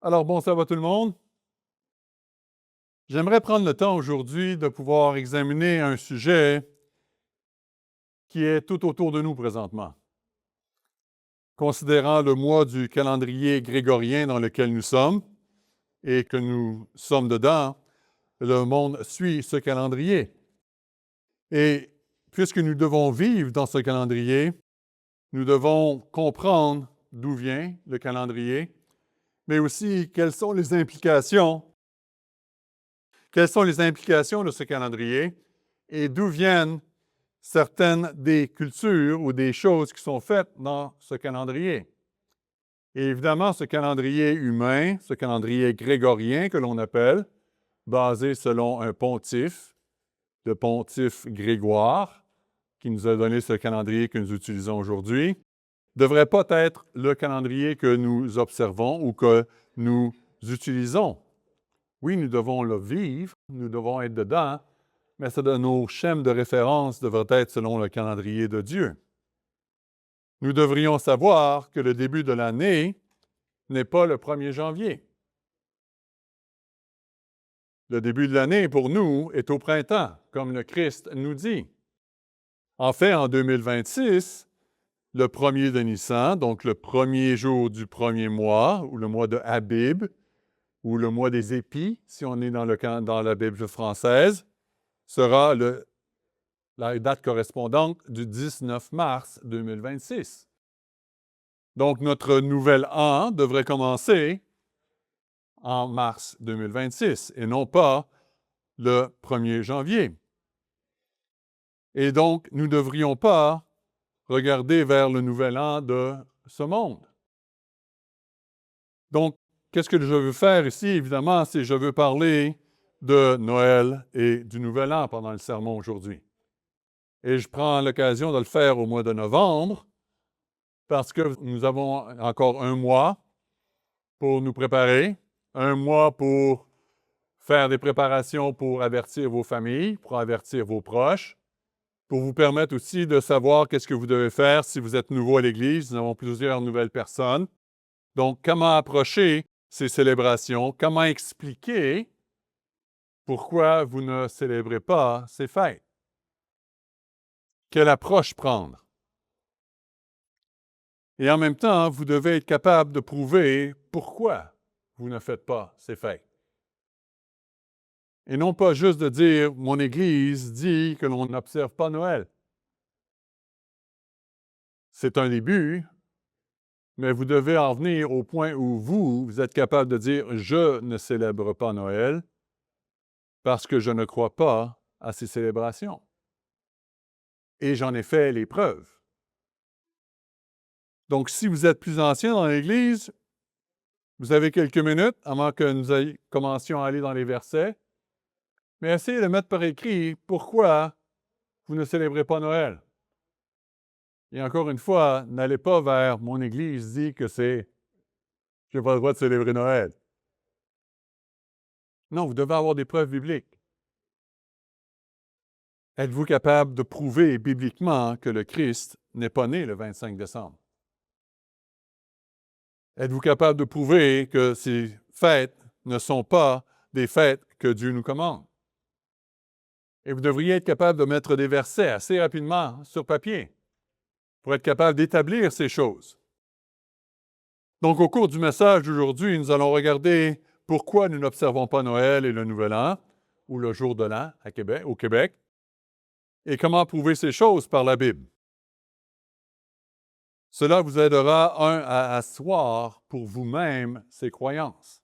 Alors, bon, ça va tout le monde? J'aimerais prendre le temps aujourd'hui de pouvoir examiner un sujet qui est tout autour de nous présentement. Considérant le mois du calendrier grégorien dans lequel nous sommes et que nous sommes dedans, le monde suit ce calendrier. Et puisque nous devons vivre dans ce calendrier, nous devons comprendre d'où vient le calendrier, mais aussi quelles sont les implications de ce calendrier et d'où viennent certaines des cultures ou des choses qui sont faites dans ce calendrier. Et évidemment, ce calendrier humain, ce calendrier grégorien que l'on appelle, basé selon un pontife, le pontife Grégoire, qui nous a donné ce calendrier que nous utilisons aujourd'hui, ne devrait pas être le calendrier que nous observons ou que nous utilisons. Oui, nous devons le vivre, nous devons être dedans, mais nos schèmes de référence devraient être selon le calendrier de Dieu. Nous devrions savoir que le début de l'année n'est pas le 1er janvier. Le début de l'année, pour nous, est au printemps, comme le Christ nous dit. En fait, en 2026, le 1er de Nissan, donc le premier jour du premier mois, ou le mois de Abib, ou le mois des épis, si on est dans la Bible française, sera la date correspondante du 19 mars 2026. Donc, notre nouvel an devrait commencer en mars 2026 et non pas le 1er janvier. Et donc, nous ne devrions pas regarder vers le nouvel an de ce monde. Donc, qu'est-ce que je veux faire ici, évidemment, c'est je veux parler de Noël et du nouvel an pendant le sermon aujourd'hui. Et je prends l'occasion de le faire au mois de novembre parce que nous avons encore un mois pour nous préparer, un mois pour faire des préparations pour avertir vos familles, pour avertir vos proches, pour vous permettre aussi de savoir qu'est-ce que vous devez faire si vous êtes nouveau à l'Église. Nous avons plusieurs nouvelles personnes. Donc, comment approcher ces célébrations? Comment expliquer pourquoi vous ne célébrez pas ces fêtes? Quelle approche prendre? Et en même temps, vous devez être capable de prouver pourquoi vous ne faites pas ces fêtes. Et non pas juste de dire « mon Église dit que l'on n'observe pas Noël ». C'est un début, mais vous devez en venir au point où vous êtes capable de dire « je ne célèbre pas Noël parce que je ne crois pas à ces célébrations ». Et j'en ai fait les preuves. Donc, si vous êtes plus ancien dans l'Église, vous avez quelques minutes avant que nous commencions à aller dans les versets, mais essayez de mettre par écrit pourquoi vous ne célébrez pas Noël. Et encore une fois, n'allez pas vers « mon Église dit que je n'ai pas le droit de célébrer Noël ». Non, vous devez avoir des preuves bibliques. Êtes-vous capable de prouver bibliquement que le Christ n'est pas né le 25 décembre? Êtes-vous capable de prouver que ces fêtes ne sont pas des fêtes que Dieu nous commande? Et vous devriez être capable de mettre des versets assez rapidement sur papier pour être capable d'établir ces choses. Donc, au cours du message d'aujourd'hui, nous allons regarder pourquoi nous n'observons pas Noël et le Nouvel An, ou le jour de l'an au Québec, et comment prouver ces choses par la Bible. Cela vous aidera, à asseoir pour vous-même ces croyances.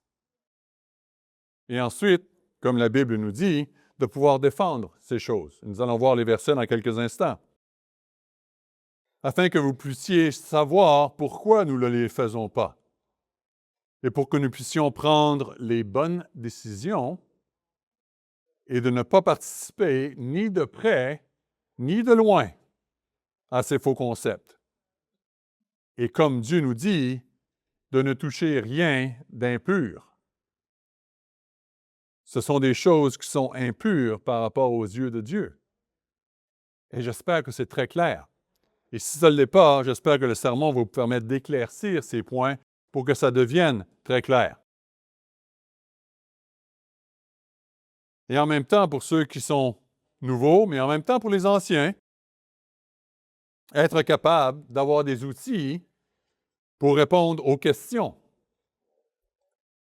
Et ensuite, comme la Bible nous dit, de pouvoir défendre ces choses. Nous allons voir les versets dans quelques instants. Afin que vous puissiez savoir pourquoi nous ne les faisons pas. Et pour que nous puissions prendre les bonnes décisions et de ne pas participer ni de près ni de loin à ces faux concepts. Et comme Dieu nous dit, de ne toucher rien d'impur. Ce sont des choses qui sont impures par rapport aux yeux de Dieu. Et j'espère que c'est très clair. Et si ça ne l'est pas, j'espère que le sermon va vous permettre d'éclaircir ces points pour que ça devienne très clair. Et en même temps, pour ceux qui sont nouveaux, mais en même temps pour les anciens, être capable d'avoir des outils pour répondre aux questions.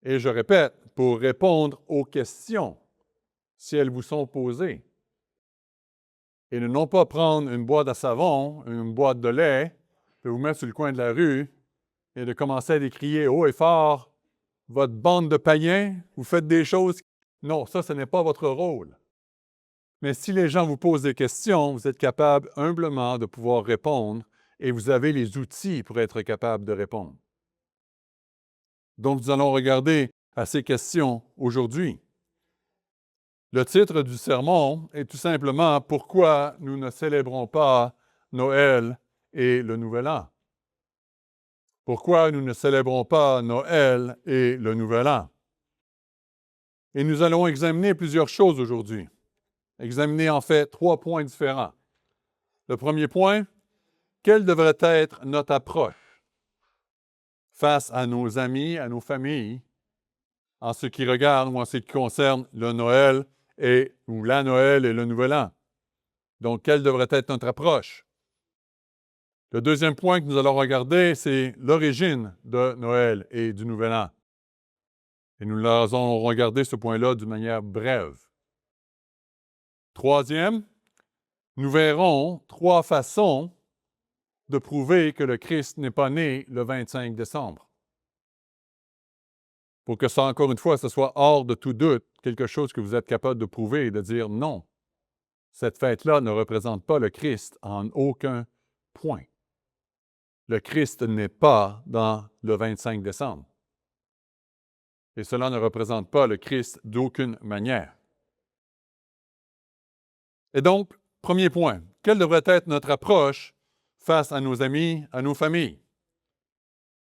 Et je répète, pour répondre aux questions, si elles vous sont posées. Et ne non pas prendre une boîte à savon, une boîte de lait, de vous mettre sur le coin de la rue et de commencer à décrier haut et fort votre bande de païens, vous faites des choses. Non, ça, ce n'est pas votre rôle. Mais si les gens vous posent des questions, vous êtes capable humblement de pouvoir répondre et vous avez les outils pour être capable de répondre. Donc, nous allons regarder à ces questions aujourd'hui. Le titre du sermon est tout simplement « Pourquoi nous ne célébrons pas Noël et le Nouvel An ». Pourquoi nous ne célébrons pas Noël et le Nouvel An? Et nous allons examiner plusieurs choses aujourd'hui. Examiner en fait 3 points différents. Le premier point, quelle devrait être notre approche face à nos amis, à nos familles, en ce qui regarde ou en ce qui concerne le Noël ou la Noël et le Nouvel An? Donc, quelle devrait être notre approche? Le deuxième point que nous allons regarder, c'est l'origine de Noël et du Nouvel An. Et nous allons regarder ce point-là d'une manière brève. Troisième, nous verrons 3 façons de prouver que le Christ n'est pas né le 25 décembre. Pour que ça, encore une fois, ce soit hors de tout doute, quelque chose que vous êtes capable de prouver et de dire non. Cette fête-là ne représente pas le Christ en aucun point. Le Christ n'est pas dans le 25 décembre. Et cela ne représente pas le Christ d'aucune manière. Et donc, premier point, quelle devrait être notre approche face à nos amis, à nos familles?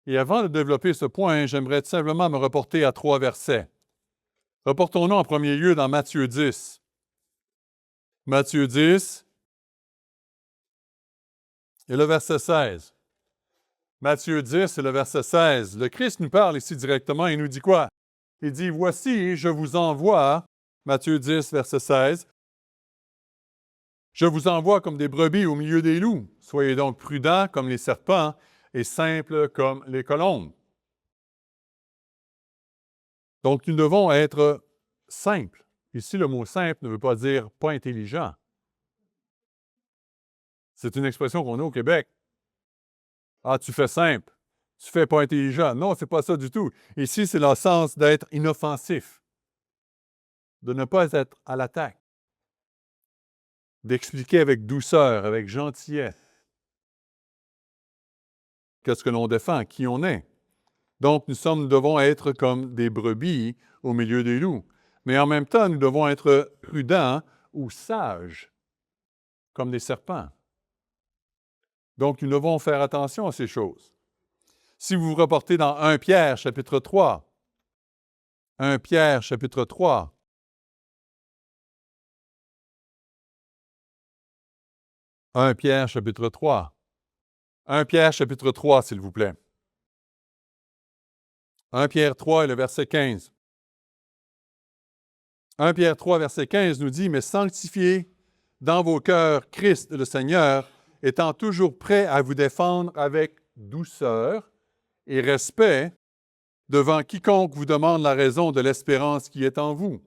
Et avant de développer ce point, j'aimerais tout simplement me reporter à 3 versets. Reportons-nous en premier lieu dans Matthieu 10. Matthieu 10 et le verset 16. Matthieu 10 et le verset 16. Le Christ nous parle ici directement et nous dit quoi? Il dit, « Voici, je vous envoie, Matthieu 10, verset 16, je vous envoie comme des brebis au milieu des loups. Soyez donc prudents comme les serpents et simples comme les colombes. » Donc, nous devons être simples. Ici, le mot « simple » ne veut pas dire « pas intelligent ». C'est une expression qu'on a au Québec. « Ah, tu fais simple. Tu fais pas intelligent. » Non, c'est pas ça du tout. Ici, c'est le sens d'être inoffensif, de ne pas être à l'attaque, d'expliquer avec douceur, avec gentillesse qu'est-ce que l'on défend, qui on est. Donc, nous devons être comme des brebis au milieu des loups. Mais en même temps, nous devons être prudents ou sages, comme des serpents. Donc, nous devons faire attention à ces choses. Si vous vous reportez dans 1 Pierre, chapitre 3, 1 Pierre, chapitre 3, un Pierre, chapitre 3. 1 Pierre, chapitre 3, s'il vous plaît. 1 Pierre 3 et le verset 15. 1 Pierre 3, verset 15 nous dit « Mais sanctifiez dans vos cœurs Christ le Seigneur, étant toujours prêt à vous défendre avec douceur et respect devant quiconque vous demande la raison de l'espérance qui est en vous. »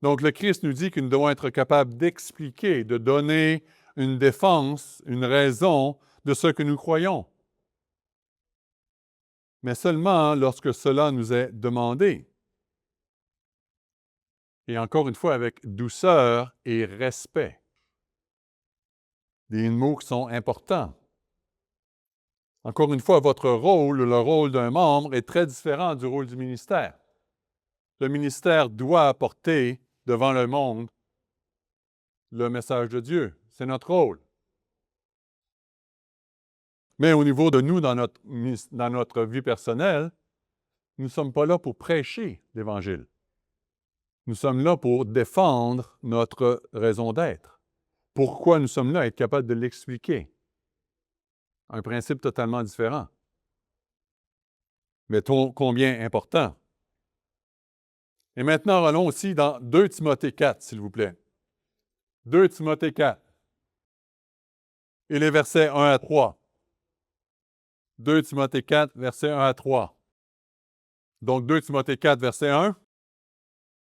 Donc, le Christ nous dit que nous devons être capables d'expliquer, de donner une défense, une raison de ce que nous croyons. Mais seulement lorsque cela nous est demandé. Et encore une fois, avec douceur et respect. Des mots qui sont importants. Encore une fois, votre rôle, le rôle d'un membre, est très différent du rôle du ministère. Le ministère doit apporter devant le monde le message de Dieu. C'est notre rôle. Mais au niveau de nous, dans notre vie personnelle, nous ne sommes pas là pour prêcher l'Évangile. Nous sommes là pour défendre notre raison d'être. Pourquoi nous sommes là, être capables de l'expliquer. Un principe totalement différent. Mais combien important. Et maintenant, allons aussi dans 2 Timothée 4, s'il vous plaît. 2 Timothée 4. Et les versets 1 à 3. 2 Timothée 4, versets 1 à 3. Donc 2 Timothée 4, verset 1.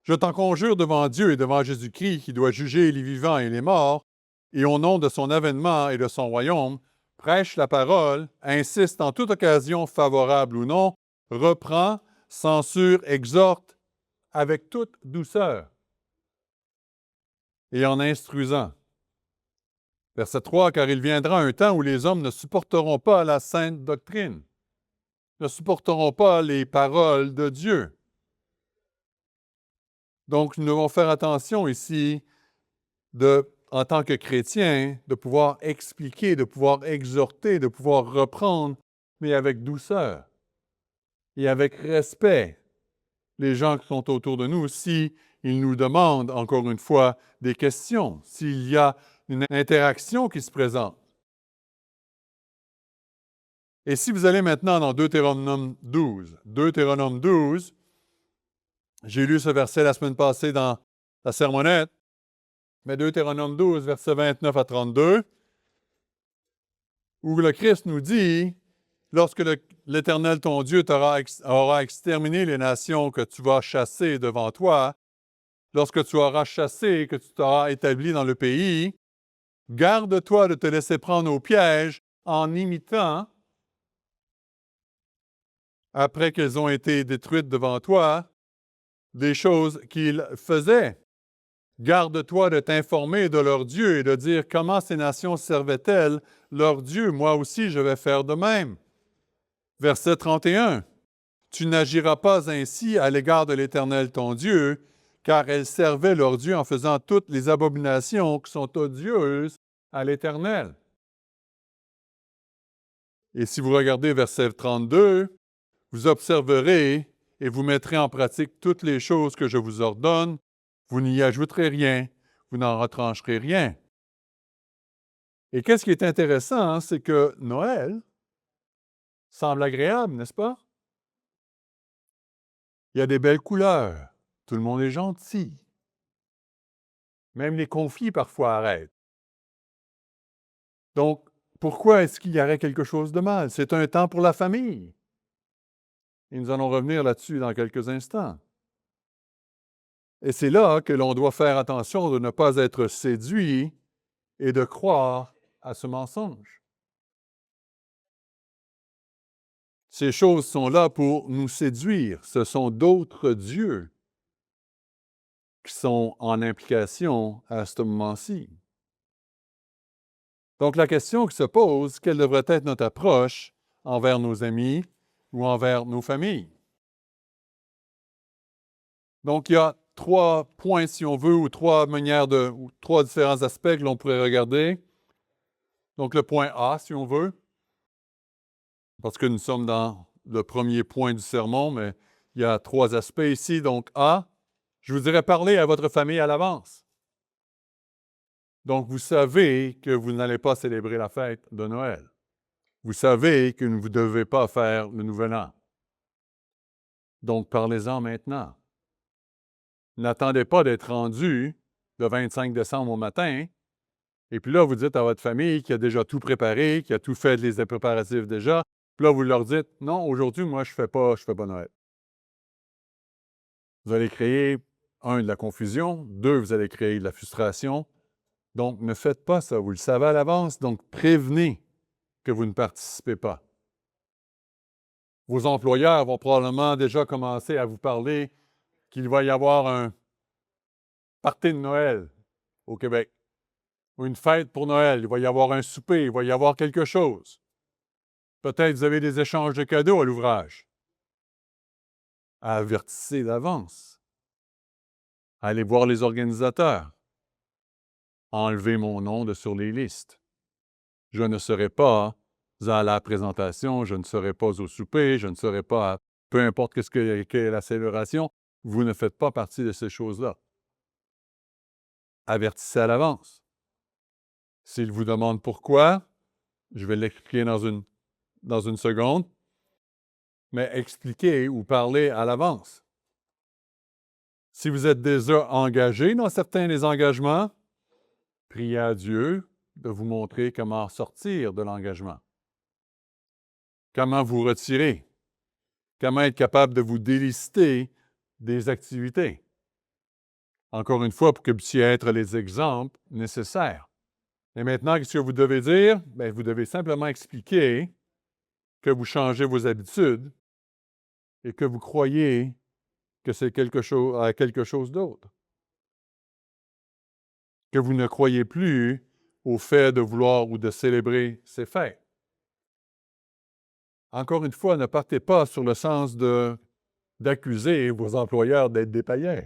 Je t'en conjure devant Dieu et devant Jésus-Christ, qui doit juger les vivants et les morts, et au nom de son avènement et de son royaume, prêche la parole, insiste en toute occasion favorable ou non, reprend, censure, exhorte avec toute douceur et en instruisant. Verset 3, car il viendra un temps où les hommes ne supporteront pas la sainte doctrine, ne supporteront pas les paroles de Dieu. Donc, nous devons faire attention ici en tant que chrétiens, de pouvoir expliquer, de pouvoir exhorter, de pouvoir reprendre, mais avec douceur et avec respect les gens qui sont autour de nous si ils nous demandent, encore une fois, des questions, s'il y a une interaction qui se présente. Et si vous allez maintenant dans Deutéronome 12, j'ai lu ce verset la semaine passée dans la sermonnette, mais Deutéronome 12, versets 29 à 32, où le Christ nous dit, lorsque l'Éternel, ton Dieu, aura exterminé les nations que tu vas chasser devant toi, lorsque tu auras chassé et que tu t'auras établi dans le pays, garde-toi de te laisser prendre au piège en imitant, après qu'elles ont été détruites devant toi, des choses qu'ils faisaient. Garde-toi de t'informer de leur Dieu et de dire comment ces nations servaient-elles leur Dieu. Moi aussi, je vais faire de même. Verset 31. Tu n'agiras pas ainsi à l'égard de l'Éternel ton Dieu, car elles servaient leur Dieu en faisant toutes les abominations qui sont odieuses à l'Éternel. Et si vous regardez verset 32, vous observerez et vous mettrez en pratique toutes les choses que je vous ordonne. Vous n'y ajouterez rien, vous n'en retrancherez rien. Et qu'est-ce qui est intéressant, c'est que Noël semble agréable, n'est-ce pas? Il y a des belles couleurs, tout le monde est gentil. Même les conflits parfois arrêtent. Donc, pourquoi est-ce qu'il y aurait quelque chose de mal? C'est un temps pour la famille. Et nous allons revenir là-dessus dans quelques instants. Et c'est là que l'on doit faire attention de ne pas être séduit et de croire à ce mensonge. Ces choses sont là pour nous séduire. Ce sont d'autres dieux qui sont en implication à ce moment-ci. Donc, la question qui se pose, quelle devrait être notre approche envers nos amis ou envers nos familles? Donc, il y a 3 points, si on veut, ou 3 manières ou 3 différents aspects que l'on pourrait regarder. Donc, le point A, si on veut, parce que nous sommes dans le premier point du sermon, mais il y a 3 aspects ici. Donc, A, je vous dirais parler à votre famille à l'avance. Donc, vous savez que vous n'allez pas célébrer la fête de Noël. Vous savez que vous ne devez pas faire le Nouvel An. Donc, parlez-en maintenant. N'attendez pas d'être rendu le 25 décembre au matin, et puis là, vous dites à votre famille qui a déjà tout préparé, qui a tout fait les préparatifs déjà, puis là, vous leur dites, non, aujourd'hui, moi, je fais pas Noël. Vous allez créer, 1, de la confusion, 2, vous allez créer de la frustration. Donc, ne faites pas ça, vous le savez à l'avance, donc prévenez que vous ne participez pas. Vos employeurs vont probablement déjà commencer à vous parler qu'il va y avoir un party de Noël au Québec, ou une fête pour Noël, il va y avoir un souper, il va y avoir quelque chose. Peut-être vous avez des échanges de cadeaux à l'ouvrage. Avertissez d'avance. Allez voir les organisateurs. Enlevez mon nom de sur les listes. Je ne serai pas à la présentation, je ne serai pas au souper, je ne serai pas à peu importe quelle est la célébration, vous ne faites pas partie de ces choses-là. Avertissez à l'avance. S'il vous demande pourquoi, je vais l'expliquer dans une seconde, mais expliquez ou parlez à l'avance. Si vous êtes déjà engagé dans certains des engagements, priez à Dieu de vous montrer comment sortir de l'engagement. Comment vous retirer. Comment être capable de vous délister des activités. Encore une fois, pour que vous puissiez être les exemples nécessaires. Et maintenant, qu'est-ce que vous devez dire? Bien, vous devez simplement expliquer que vous changez vos habitudes et que vous croyez que c'est quelque chose d'autre. Que vous ne croyez plus au fait de vouloir ou de célébrer ces fêtes. Encore une fois, ne partez pas sur le sens d'accuser vos employeurs d'être des païens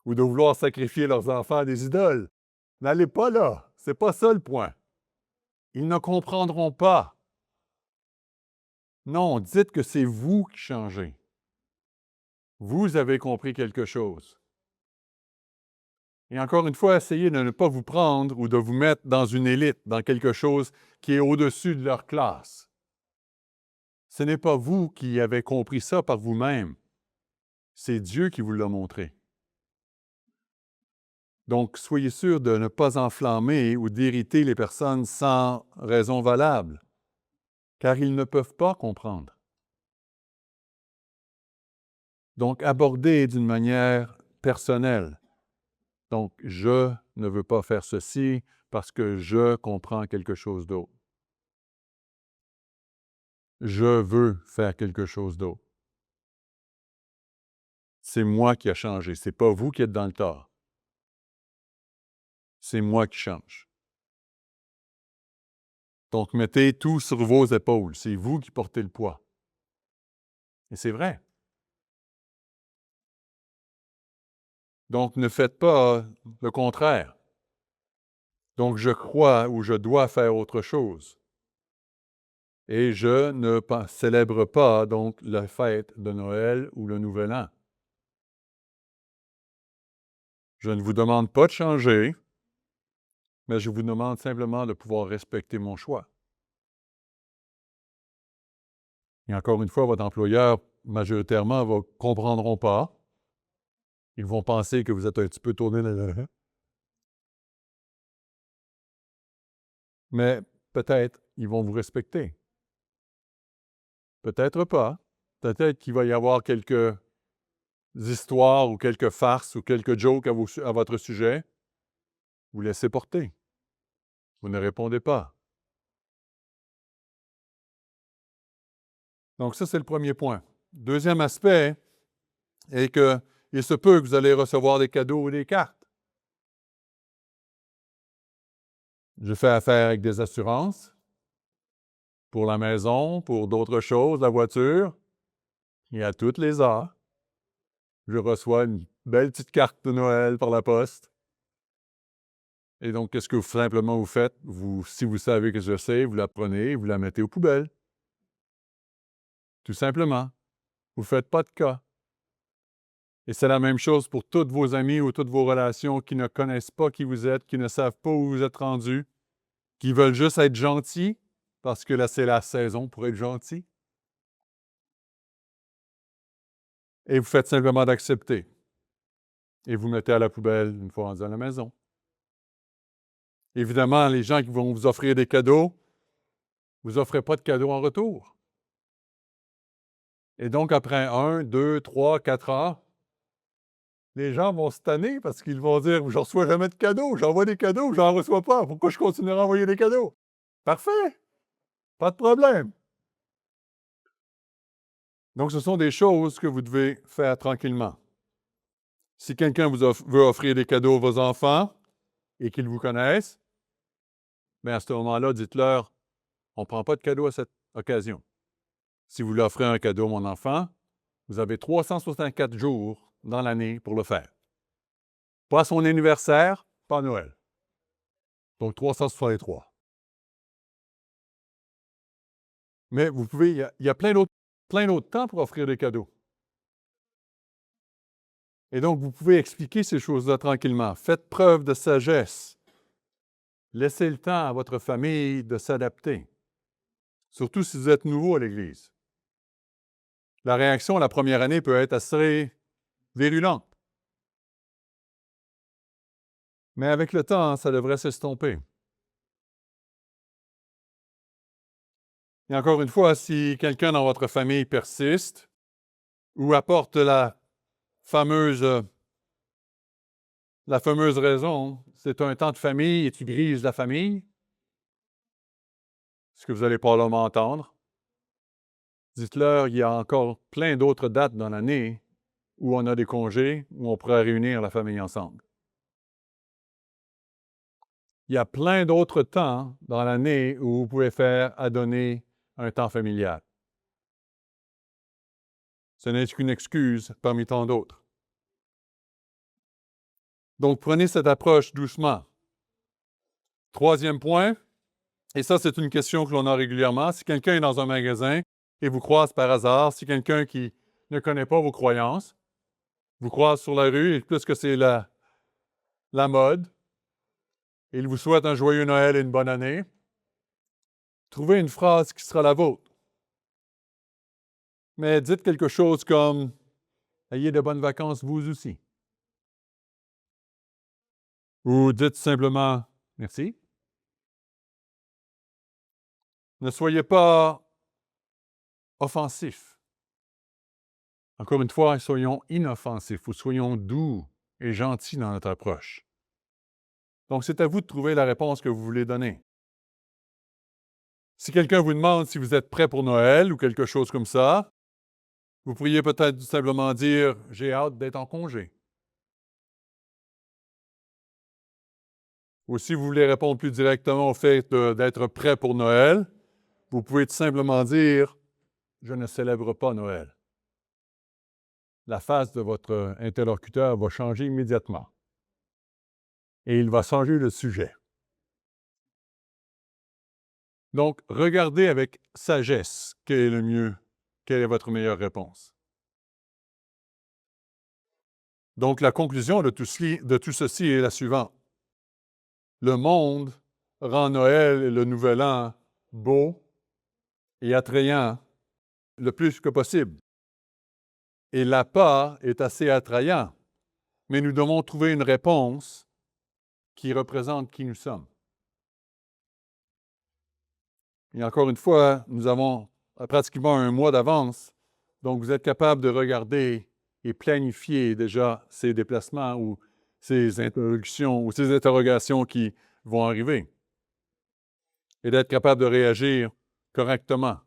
ou de vouloir sacrifier leurs enfants à des idoles. N'allez pas là. C'est pas ça le point. Ils ne comprendront pas. Non, dites que c'est vous qui changez. Vous avez compris quelque chose. Et encore une fois, essayez de ne pas vous prendre ou de vous mettre dans une élite, dans quelque chose qui est au-dessus de leur classe. Ce n'est pas vous qui avez compris ça par vous-même. C'est Dieu qui vous l'a montré. Donc, soyez sûr de ne pas enflammer ou d'irriter les personnes sans raison valable, car ils ne peuvent pas comprendre. Donc, abordez d'une manière personnelle. Donc, je ne veux pas faire ceci parce que je comprends quelque chose d'autre. Je veux faire quelque chose d'autre. C'est moi qui a changé. C'est pas vous qui êtes dans le tort. C'est moi qui change. Donc, mettez tout sur vos épaules. C'est vous qui portez le poids. Et c'est vrai. Donc, ne faites pas le contraire. Donc, je crois ou je dois faire autre chose. Et je ne célèbre pas, donc, la fête de Noël ou le Nouvel An. Je ne vous demande pas de changer, mais je vous demande simplement de pouvoir respecter mon choix. Et encore une fois, votre employeur, majoritairement, ne comprendront pas. Ils vont penser que vous êtes un petit peu tourné là. Mais peut-être ils vont vous respecter. Peut-être pas. Peut-être qu'il va y avoir quelques histoires ou quelques farces ou quelques jokes à votre sujet. Vous laissez porter. Vous ne répondez pas. Donc ça, c'est le premier point. Deuxième aspect est qu'il se peut que vous allez recevoir des cadeaux ou des cartes. Je fais affaire avec des assurances pour la maison, pour d'autres choses, la voiture. Et à toutes les heures, je reçois une belle petite carte de Noël par la poste. Et donc, qu'est-ce que simplement vous faites? Si vous savez que je sais, vous la prenez, vous la mettez aux poubelles. Tout simplement. Vous ne faites pas de cas. Et c'est la même chose pour tous vos amis ou toutes vos relations qui ne connaissent pas qui vous êtes, qui ne savent pas où vous êtes rendu, qui veulent juste être gentils, parce que là, c'est la saison pour être gentil. Et vous faites simplement d'accepter. Et vous mettez à la poubelle une fois rendu à la maison. Évidemment, les gens qui vont vous offrir des cadeaux, vous offrez pas de cadeaux en retour. Et donc, après 1, 2, 3, 4 ans, les gens vont se tanner parce qu'ils vont dire « Je ne reçois jamais de cadeaux, j'envoie des cadeaux, je n'en reçois pas. Pourquoi je continuerai à envoyer des cadeaux? » Parfait! Pas de problème. Donc, ce sont des choses que vous devez faire tranquillement. Si quelqu'un veut offrir des cadeaux à vos enfants et qu'ils vous connaissent, bien à ce moment-là, dites-leur « On ne prend pas de cadeaux à cette occasion. » Si vous lui offrez un cadeau à mon enfant, vous avez 364 jours dans l'année pour le faire. Pas à son anniversaire, pas à Noël. Donc 363. Mais vous pouvez, il y a plein d'autres temps pour offrir des cadeaux. Et donc, vous pouvez expliquer ces choses-là tranquillement. Faites preuve de sagesse. Laissez le temps à votre famille de s'adapter. Surtout si vous êtes nouveau à l'Église. la réaction la première année peut être assez virulente. Mais avec le temps, ça devrait s'estomper. Et encore une fois, si quelqu'un dans votre famille persiste ou apporte la fameuse raison, c'est un temps de famille et tu grises la famille, ce que vous allez probablement entendre, dites-leur, il y a encore plein d'autres dates dans l'année où on a des congés, où on pourrait réunir la famille ensemble. Il y a plein d'autres temps dans l'année où vous pouvez faire adonner un temps familial. Ce n'est qu'une excuse parmi tant d'autres. Donc, prenez cette approche doucement. Troisième point, et ça, c'est une question que l'on a régulièrement. Si quelqu'un est dans un magasin et vous croise par hasard, si quelqu'un qui ne connaît pas vos croyances, vous croise sur la rue, et puisque c'est la mode, et il vous souhaite un joyeux Noël et une bonne année, trouvez une phrase qui sera la vôtre. Mais dites quelque chose comme « Ayez de bonnes vacances vous aussi ». Ou dites simplement « Merci ». Ne soyez pas offensifs. Encore une fois, soyons inoffensifs ou soyons doux et gentils dans notre approche. Donc, c'est à vous de trouver la réponse que vous voulez donner. Si quelqu'un vous demande si vous êtes prêt pour Noël ou quelque chose comme ça, vous pourriez peut-être simplement dire « J'ai hâte d'être en congé ». Ou si vous voulez répondre plus directement au fait d'être prêt pour Noël, vous pouvez tout simplement dire « Je ne célèbre pas Noël ». La face de votre interlocuteur va changer immédiatement. Et il va changer le sujet. Donc, regardez avec sagesse quel est le mieux, quelle est votre meilleure réponse. Donc, la conclusion de tout ceci est la suivante. Le monde rend Noël et le Nouvel An beaux et attrayants le plus que possible. Et l'appât est assez attrayant, mais nous devons trouver une réponse qui représente qui nous sommes. Et encore une fois, nous avons pratiquement un mois d'avance, donc vous êtes capable de regarder et planifier déjà ces déplacements ou ces introductions ou ces interrogations qui vont arriver. Et d'être capable de réagir correctement.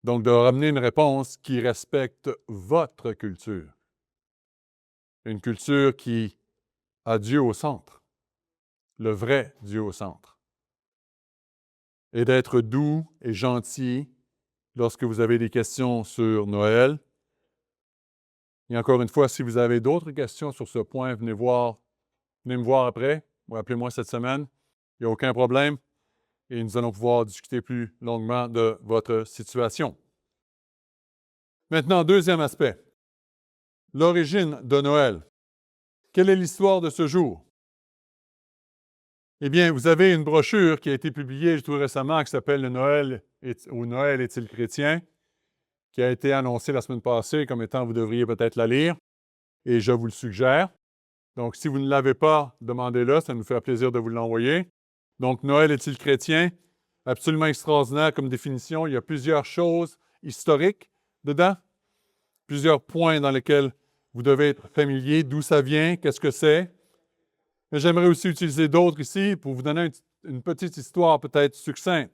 Donc, de ramener une réponse qui respecte votre culture. Une culture qui a Dieu au centre. Le vrai Dieu au centre. Et d'être doux et gentil lorsque vous avez des questions sur Noël. Et encore une fois, si vous avez d'autres questions sur ce point, venez me voir après ou appelez-moi cette semaine. Il n'y a aucun problème. Et nous allons pouvoir discuter plus longuement de votre situation. Maintenant, deuxième aspect. L'origine de Noël. Quelle est l'histoire de ce jour? Eh bien, vous avez une brochure qui a été publiée tout récemment qui s'appelle « Noël est-il chrétien ?» qui a été annoncée la semaine passée comme étant vous devriez peut-être la lire et je vous le suggère. Donc, si vous ne l'avez pas, demandez-le, ça nous fait plaisir de vous l'envoyer. Donc, Noël est-il chrétien? Absolument extraordinaire comme définition. Il y a plusieurs choses historiques dedans, plusieurs points dans lesquels vous devez être familier, d'où ça vient, qu'est-ce que c'est. Mais j'aimerais aussi utiliser d'autres ici pour vous donner une petite histoire peut-être succincte.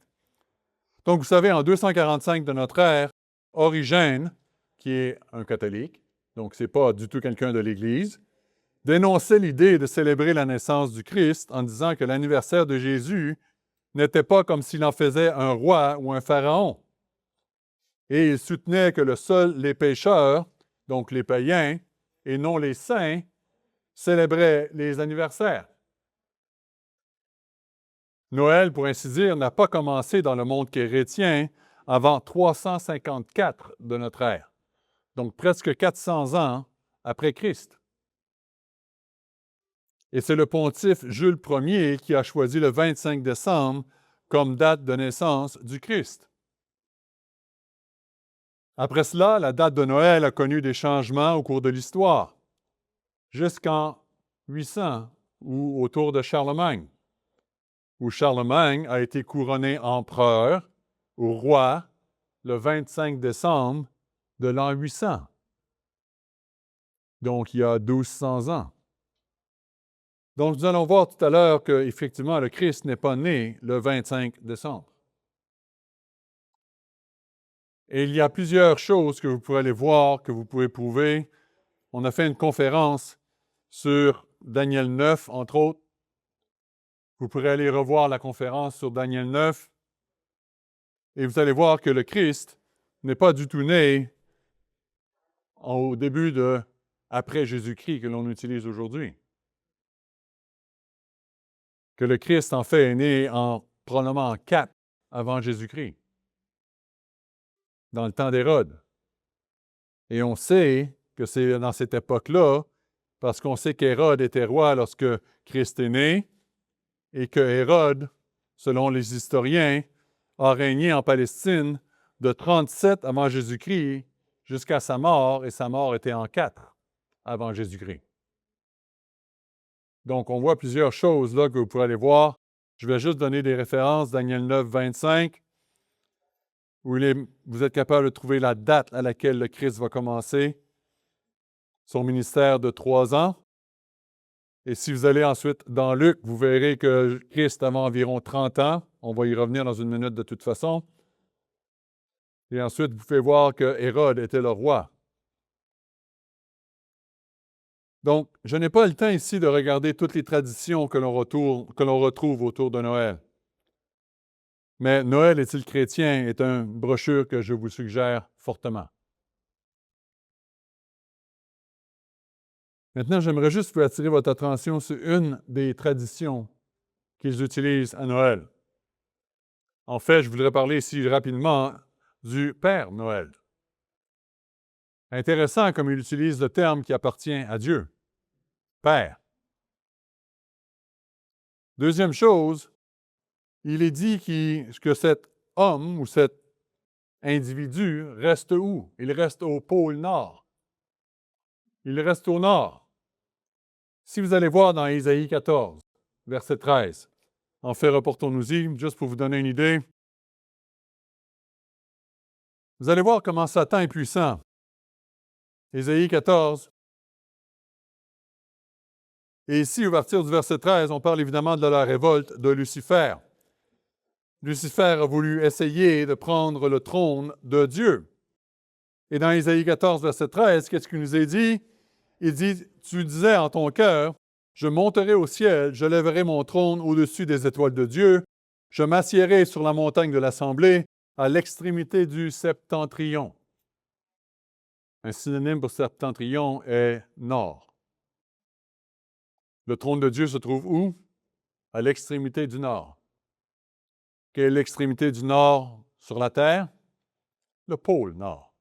Donc, vous savez, en 245 de notre ère, Origène, qui est un catholique, donc ce n'est pas du tout quelqu'un de l'Église, dénonçait l'idée de célébrer la naissance du Christ en disant que l'anniversaire de Jésus n'était pas comme s'il en faisait un roi ou un pharaon. Et il soutenait que seuls les pécheurs, donc les païens, et non les saints, célébraient les anniversaires. Noël, pour ainsi dire, n'a pas commencé dans le monde chrétien avant 354 de notre ère, donc presque 400 ans après Christ. Et c'est le pontife Jules Ier qui a choisi le 25 décembre comme date de naissance du Christ. Après cela, la date de Noël a connu des changements au cours de l'histoire, jusqu'en 800 ou autour de Charlemagne, où Charlemagne a été couronné empereur ou roi le 25 décembre de l'an 800. Donc, il y a 1200 ans. Donc, nous allons voir tout à l'heure qu'effectivement, le Christ n'est pas né le 25 décembre. Et il y a plusieurs choses que vous pourrez aller voir, que vous pouvez prouver. On a fait une conférence sur Daniel 9, entre autres. Vous pourrez aller revoir la conférence sur Daniel 9 et vous allez voir que le Christ n'est pas du tout né au début de après Jésus-Christ que l'on utilise aujourd'hui. Que le Christ, en fait, est né probablement en 4 avant Jésus-Christ, dans le temps d'Hérode. Et on sait que c'est dans cette époque-là, parce qu'on sait qu'Hérode était roi lorsque Christ est né, et que Hérode, selon les historiens, a régné en Palestine de 37 avant Jésus-Christ jusqu'à sa mort, et sa mort était en 4 avant Jésus-Christ. Donc, on voit plusieurs choses là que vous pourrez aller voir. Je vais juste donner des références. Daniel 9, 25, où vous êtes capable de trouver la date à laquelle le Christ va commencer son ministère de 3 ans. Et si vous allez ensuite dans Luc, vous verrez que Christ avait environ 30 ans. On va y revenir dans une minute de toute façon. Et ensuite, vous pouvez voir que Hérode était le roi. Donc, je n'ai pas le temps ici de regarder toutes les traditions que l'on retrouve autour de Noël. Mais Noël est-il chrétien est une brochure que je vous suggère fortement. Maintenant, j'aimerais juste vous attirer votre attention sur une des traditions qu'ils utilisent à Noël. En fait, je voudrais parler ici rapidement du Père Noël. Intéressant comme il utilise le terme qui appartient à Dieu, Père. Deuxième chose, il est dit que cet homme ou cet individu reste où? Il reste au pôle Nord. Il reste au Nord. Si vous allez voir dans Ésaïe 14, verset 13, en fait, reportons-nous-y, juste pour vous donner une idée. Vous allez voir comment Satan est puissant. Ésaïe 14. Et ici, à partir du verset 13, on parle évidemment de la révolte de Lucifer. Lucifer a voulu essayer de prendre le trône de Dieu. Et dans Ésaïe 14, verset 13, qu'est-ce qu'il nous est dit? Il dit, tu disais en ton cœur, je monterai au ciel, je lèverai mon trône au-dessus des étoiles de Dieu, je m'assiérai sur la montagne de l'Assemblée, à l'extrémité du septentrion. Un synonyme pour septentrion est nord. Le trône de Dieu se trouve où? À l'extrémité du nord. Quelle est l'extrémité du nord sur la Terre? Le pôle nord.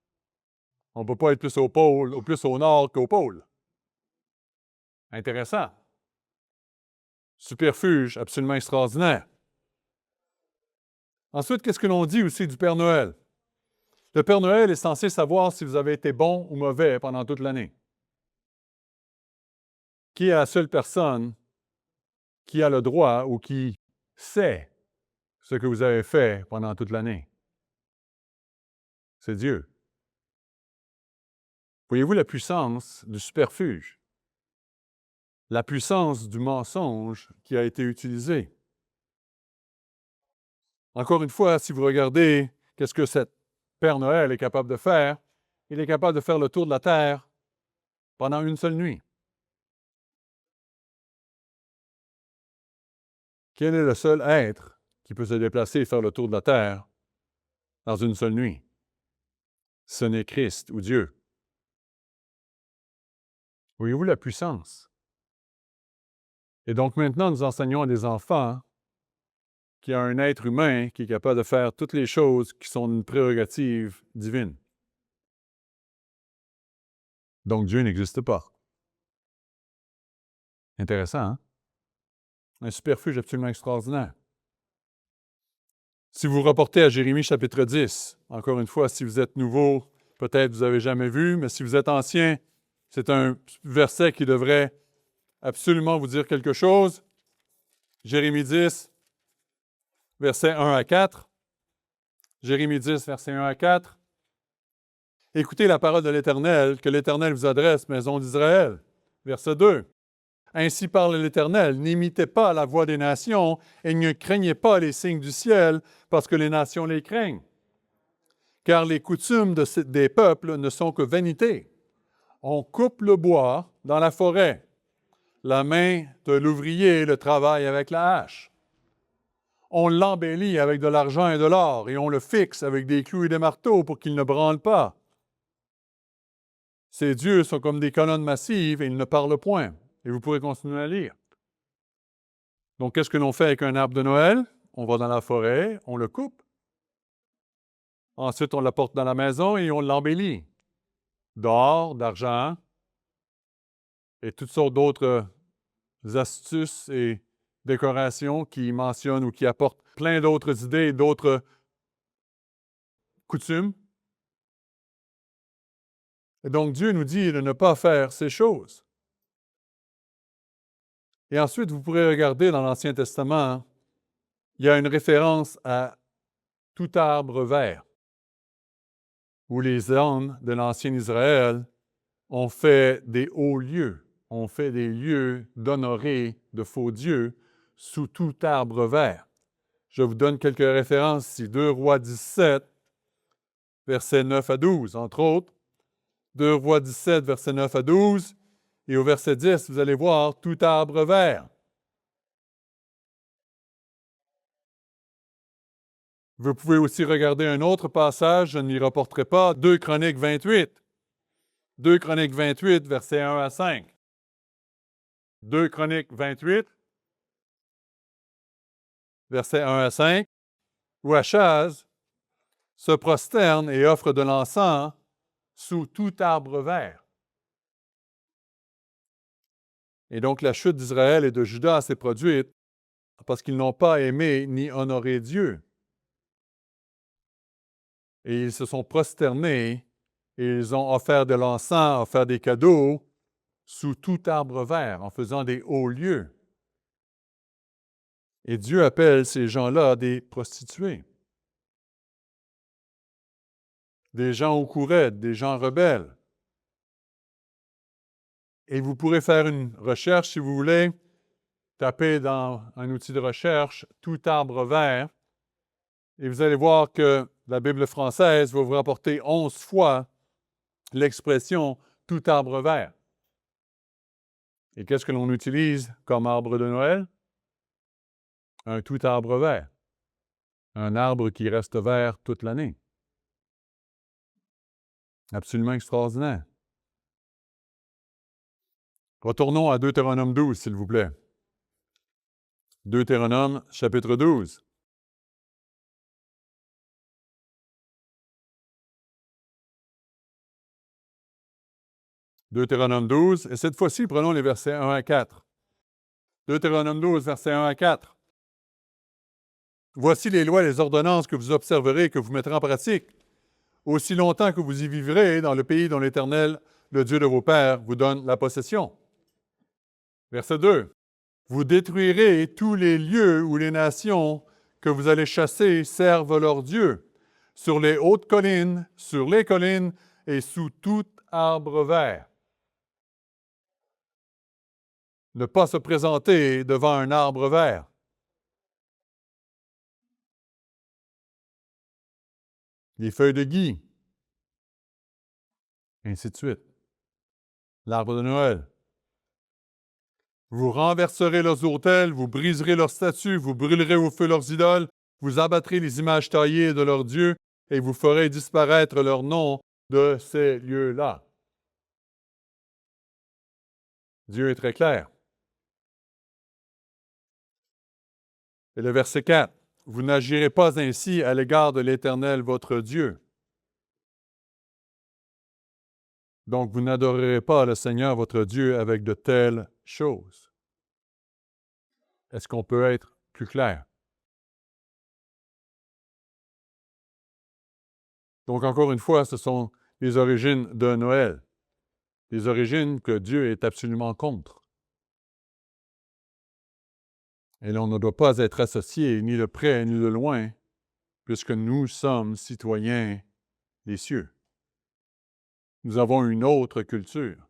On ne peut pas être plus au nord qu'au pôle. Intéressant. Superfuge absolument extraordinaire. Ensuite, qu'est-ce que l'on dit aussi du Père Noël? Le Père Noël est censé savoir si vous avez été bon ou mauvais pendant toute l'année. Qui est la seule personne qui a le droit ou qui sait ce que vous avez fait pendant toute l'année? C'est Dieu. Voyez-vous la puissance du superfuge? La puissance du mensonge qui a été utilisé. Encore une fois, si vous regardez qu'est-ce que cet Père Noël est capable de faire, il est capable de faire le tour de la Terre pendant une seule nuit. Quel est le seul être qui peut se déplacer et faire le tour de la Terre dans une seule nuit? Ce n'est Christ ou Dieu. Voyez-vous la puissance? Et donc maintenant, nous enseignons à des enfants qu'il y a un être humain qui est capable de faire toutes les choses qui sont une prérogative divine. Donc Dieu n'existe pas. Intéressant, hein? Un superfuge absolument extraordinaire. Si vous reportez à Jérémie chapitre 10, encore une fois, si vous êtes nouveau peut-être vous n'avez jamais vu, mais si vous êtes ancien, c'est un verset qui devrait absolument vous dire quelque chose. Jérémie 10, versets 1 à 4. Jérémie 10, versets 1 à 4. Écoutez la parole de l'Éternel, que l'Éternel vous adresse, maison d'Israël. Verset 2. Ainsi parle l'Éternel, n'imitez pas la voix des nations et ne craignez pas les signes du ciel, parce que les nations les craignent. Car les coutumes des peuples ne sont que vanité. On coupe le bois dans la forêt. La main de l'ouvrier le travaille avec la hache. On l'embellit avec de l'argent et de l'or, et on le fixe avec des clous et des marteaux pour qu'il ne branle pas. Ces dieux sont comme des colonnes massives et ils ne parlent point. Et vous pourrez continuer à lire. Donc, qu'est-ce que l'on fait avec un arbre de Noël? On va dans la forêt, on le coupe. Ensuite, on l'apporte dans la maison et on l'embellit. D'or, d'argent et toutes sortes d'autres astuces et décorations qui mentionnent ou qui apportent plein d'autres idées, d'autres coutumes. Et donc, Dieu nous dit de ne pas faire ces choses. Et ensuite, vous pourrez regarder dans l'Ancien Testament, il y a une référence à tout arbre vert, où les hommes de l'Ancien Israël ont fait des hauts lieux, ont fait des lieux d'honorer de faux dieux sous tout arbre vert. Je vous donne quelques références ici. 2 Rois 17, versets 9 à 12, entre autres. 2 Rois 17, versets 9 à 12. Et au verset 10, vous allez voir tout arbre vert. Vous pouvez aussi regarder un autre passage, je n'y reporterai pas, 2 Chroniques 28. 2 Chroniques 28, versets 1 à 5. 2 Chroniques 28, versets 1 à 5, où Achaz se prosterne et offre de l'encens sous tout arbre vert. Et donc la chute d'Israël et de Juda s'est produite parce qu'ils n'ont pas aimé ni honoré Dieu. Et ils se sont prosternés et ils ont offert de l'encens, offert des cadeaux sous tout arbre vert, en faisant des hauts lieux. Et Dieu appelle ces gens-là des prostituées, des gens au courette, des gens rebelles. Et vous pourrez faire une recherche, si vous voulez, taper dans un outil de recherche « tout arbre vert » et vous allez voir que la Bible française va vous rapporter 11 fois l'expression « tout arbre vert ». Et qu'est-ce que l'on utilise comme arbre de Noël? Un tout arbre vert. Un arbre qui reste vert toute l'année. Absolument extraordinaire. Retournons à Deutéronome 12, s'il vous plaît. Deutéronome, chapitre 12. Deutéronome 12, et cette fois-ci, prenons les versets 1 à 4. Deutéronome 12, versets 1 à 4. Voici les lois et les ordonnances que vous observerez et que vous mettrez en pratique, aussi longtemps que vous y vivrez dans le pays dont l'Éternel, le Dieu de vos pères, vous donne la possession. Verset 2. Vous détruirez tous les lieux où les nations que vous allez chasser servent leurs dieux, sur les hautes collines, sur les collines et sous tout arbre vert. Ne pas se présenter devant un arbre vert. Les feuilles de gui, ainsi de suite. L'arbre de Noël. Vous renverserez leurs autels, vous briserez leurs statues, vous brûlerez au feu leurs idoles, vous abattrez les images taillées de leurs dieux et vous ferez disparaître leur nom de ces lieux-là. Dieu est très clair. Et le verset 4. Vous n'agirez pas ainsi à l'égard de l'Éternel votre Dieu. Donc, vous n'adorerez pas le Seigneur votre Dieu avec de telles choses. Est-ce qu'on peut être plus clair? Donc, encore une fois, ce sont les origines de Noël, des origines que Dieu est absolument contre. Et l'on ne doit pas être associé ni de près ni de loin, puisque nous sommes citoyens des cieux. Nous avons une autre culture.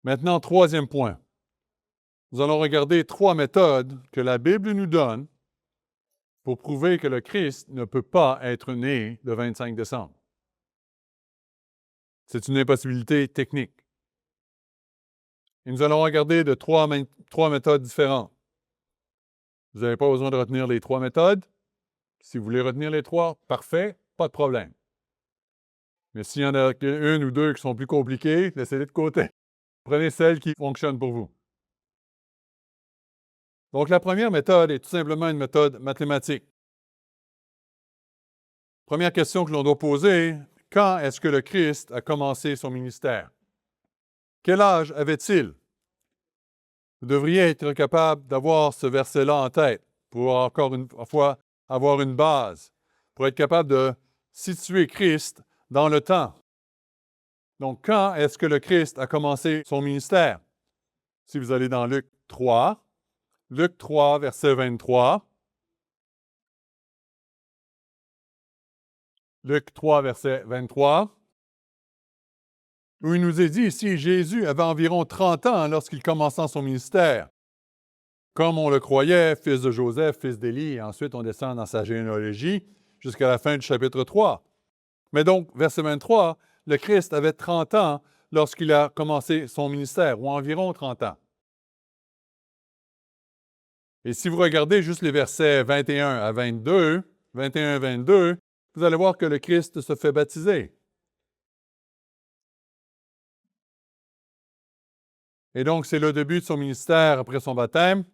Maintenant, troisième point. Nous allons regarder 3 méthodes que la Bible nous donne pour prouver que le Christ ne peut pas être né le 25 décembre. C'est une impossibilité technique. Et nous allons regarder de 3 méthodes différentes. Vous n'avez pas besoin de retenir les 3 méthodes. Si vous voulez retenir les 3, parfait, pas de problème. Mais s'il y en a une ou deux qui sont plus compliquées, laissez-les de côté. Prenez celles qui fonctionnent pour vous. Donc, la première méthode est tout simplement une méthode mathématique. Première question que l'on doit poser, quand est-ce que le Christ a commencé son ministère? Quel âge avait-il? Vous devriez être capable d'avoir ce verset-là en tête pour encore une fois avoir une base, pour être capable de situer Christ dans le temps. Donc, quand est-ce que le Christ a commencé son ministère? Si vous allez dans Luc 3, verset 23. Luc 3, verset 23, où il nous est dit ici, Jésus avait environ 30 ans lorsqu'il commença son ministère. Comme on le croyait, fils de Joseph, fils d'Élie, et ensuite on descend dans sa généalogie jusqu'à la fin du chapitre 3. Mais donc, verset 23, le Christ avait 30 ans lorsqu'il a commencé son ministère, ou environ 30 ans. Et si vous regardez juste les versets 21 à 22, vous allez voir que le Christ se fait baptiser. Et donc, c'est le début de son ministère après son baptême.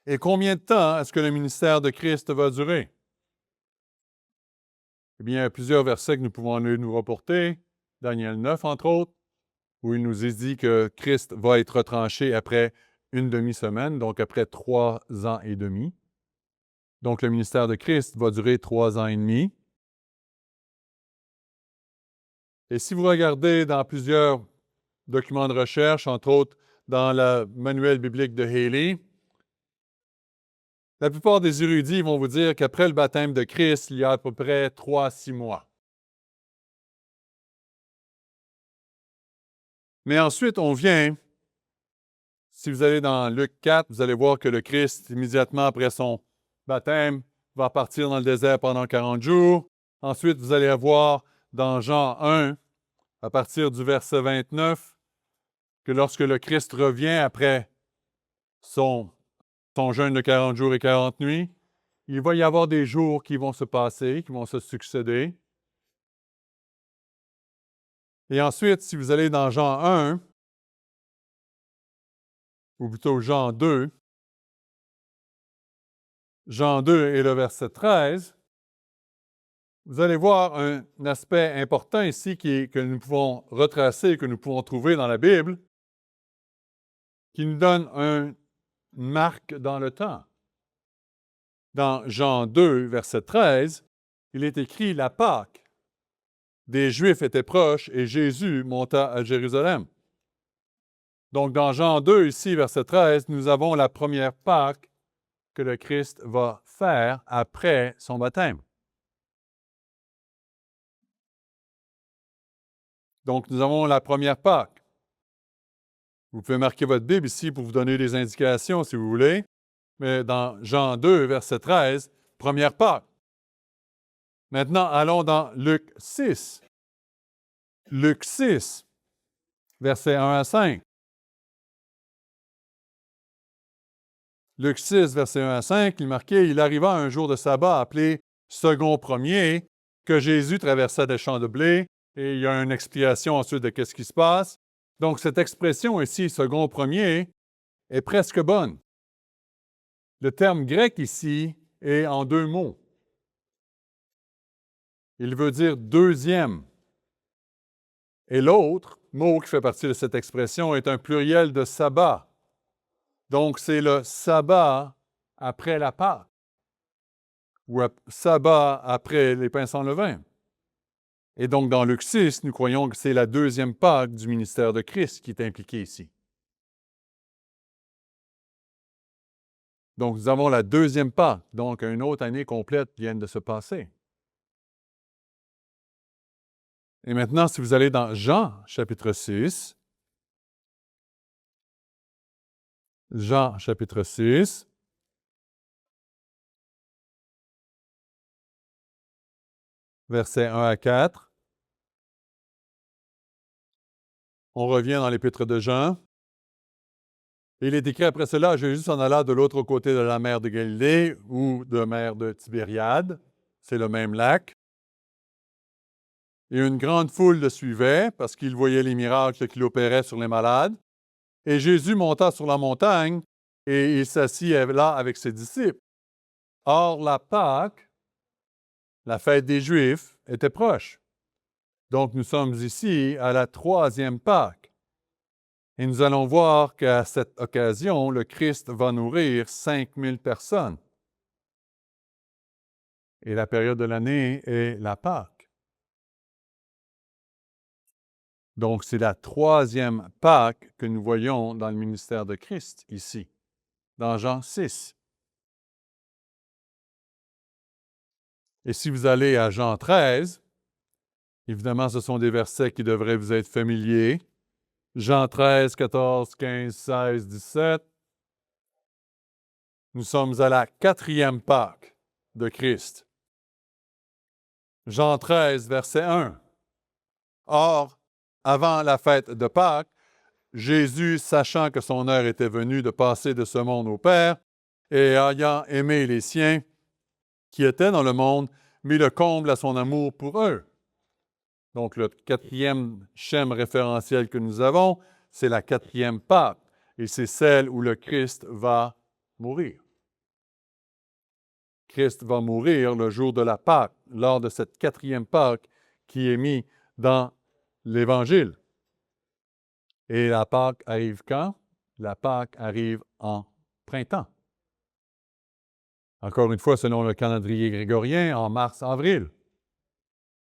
Et combien de temps est-ce que le ministère de Christ va durer? Eh bien, il y a plusieurs versets que nous pouvons nous reporter. Daniel 9, entre autres, où il nous est dit que Christ va être retranché après une demi-semaine, donc après 3 ans et demi. Donc, le ministère de Christ va durer 3 ans et demi. Et si vous regardez dans plusieurs documents de recherche, entre autres dans le manuel biblique de Haley, la plupart des érudits vont vous dire qu'après le baptême de Christ, il y a à peu près 3 à 6 mois. Mais ensuite, on vient, si vous allez dans Luc 4, vous allez voir que le Christ, immédiatement après son baptême, va partir dans le désert pendant 40 jours. Ensuite, vous allez avoir dans Jean 1, à partir du verset 29, que lorsque le Christ revient après son jeûne de 40 jours et 40 nuits, il va y avoir des jours qui vont se passer, qui vont se succéder. Et ensuite, si vous allez dans Jean 1, ou plutôt Jean 2 et le verset 13, vous allez voir un aspect important ici que nous pouvons retracer, que nous pouvons trouver dans la Bible, qui nous donne une marque dans le temps. Dans Jean 2, verset 13, il est écrit « La Pâque des Juifs était proche et Jésus monta à Jérusalem. » Donc, dans Jean 2, ici, verset 13, nous avons la première Pâque que le Christ va faire après son baptême. Donc, nous avons la première Pâque. Vous pouvez marquer votre Bible ici pour vous donner des indications si vous voulez. Mais dans Jean 2, verset 13, première Pâque. Maintenant, allons dans Luc 6. Luc 6, versets 1 à 5. Luc 6, verset 1 à 5, il est marqué « Il arriva un jour de sabbat appelé second premier, que Jésus traversa des champs de blé. » Et il y a une explication ensuite de ce qui se passe. Donc, cette expression ici, second premier, est presque bonne. Le terme grec ici est en 2 mots. Il veut dire deuxième. Et l'autre mot qui fait partie de cette expression est un pluriel de sabbat. Donc, c'est le sabbat après la Pâque. ou sabbat après les pains sans levain. Et donc, dans Luc 6, nous croyons que c'est la deuxième Pâque du ministère de Christ qui est impliquée ici. Donc, nous avons la deuxième Pâque, donc une autre année complète vient de se passer. Et maintenant, si vous allez dans Jean, chapitre 6, Jean, chapitre 6, versets 1 à 4, on revient dans l'épître de Jean. Il est écrit après cela, Jésus s'en alla de l'autre côté de la mer de Galilée ou de la mer de Tibériade. C'est le même lac. Et une grande foule le suivait parce qu'il voyait les miracles qu'il opérait sur les malades. Et Jésus monta sur la montagne et il s'assit là avec ses disciples. Or, la Pâque, la fête des Juifs, était proche. Donc, nous sommes ici à la troisième Pâque. Et nous allons voir qu'à cette occasion, le Christ va nourrir 5000 personnes. Et la période de l'année est la Pâque. Donc, c'est la troisième Pâque que nous voyons dans le ministère de Christ ici, dans Jean 6. Et si vous allez à Jean 13, évidemment, ce sont des versets qui devraient vous être familiers. Jean 13, 14, 15, 16, 17. Nous sommes à la quatrième Pâque de Christ. Jean 13, verset 1. Or, avant la fête de Pâques, Jésus, sachant que son heure était venue de passer de ce monde au Père, et ayant aimé les siens qui étaient dans le monde, mit le comble à son amour pour eux. Donc, le quatrième schème référentiel que nous avons, c'est la quatrième Pâque, et c'est celle où le Christ va mourir. Christ va mourir le jour de la Pâque, lors de cette quatrième Pâque qui est mise dans l'Évangile. Et la Pâque arrive quand? La Pâque arrive en printemps. Encore une fois, selon le calendrier grégorien, en mars-avril.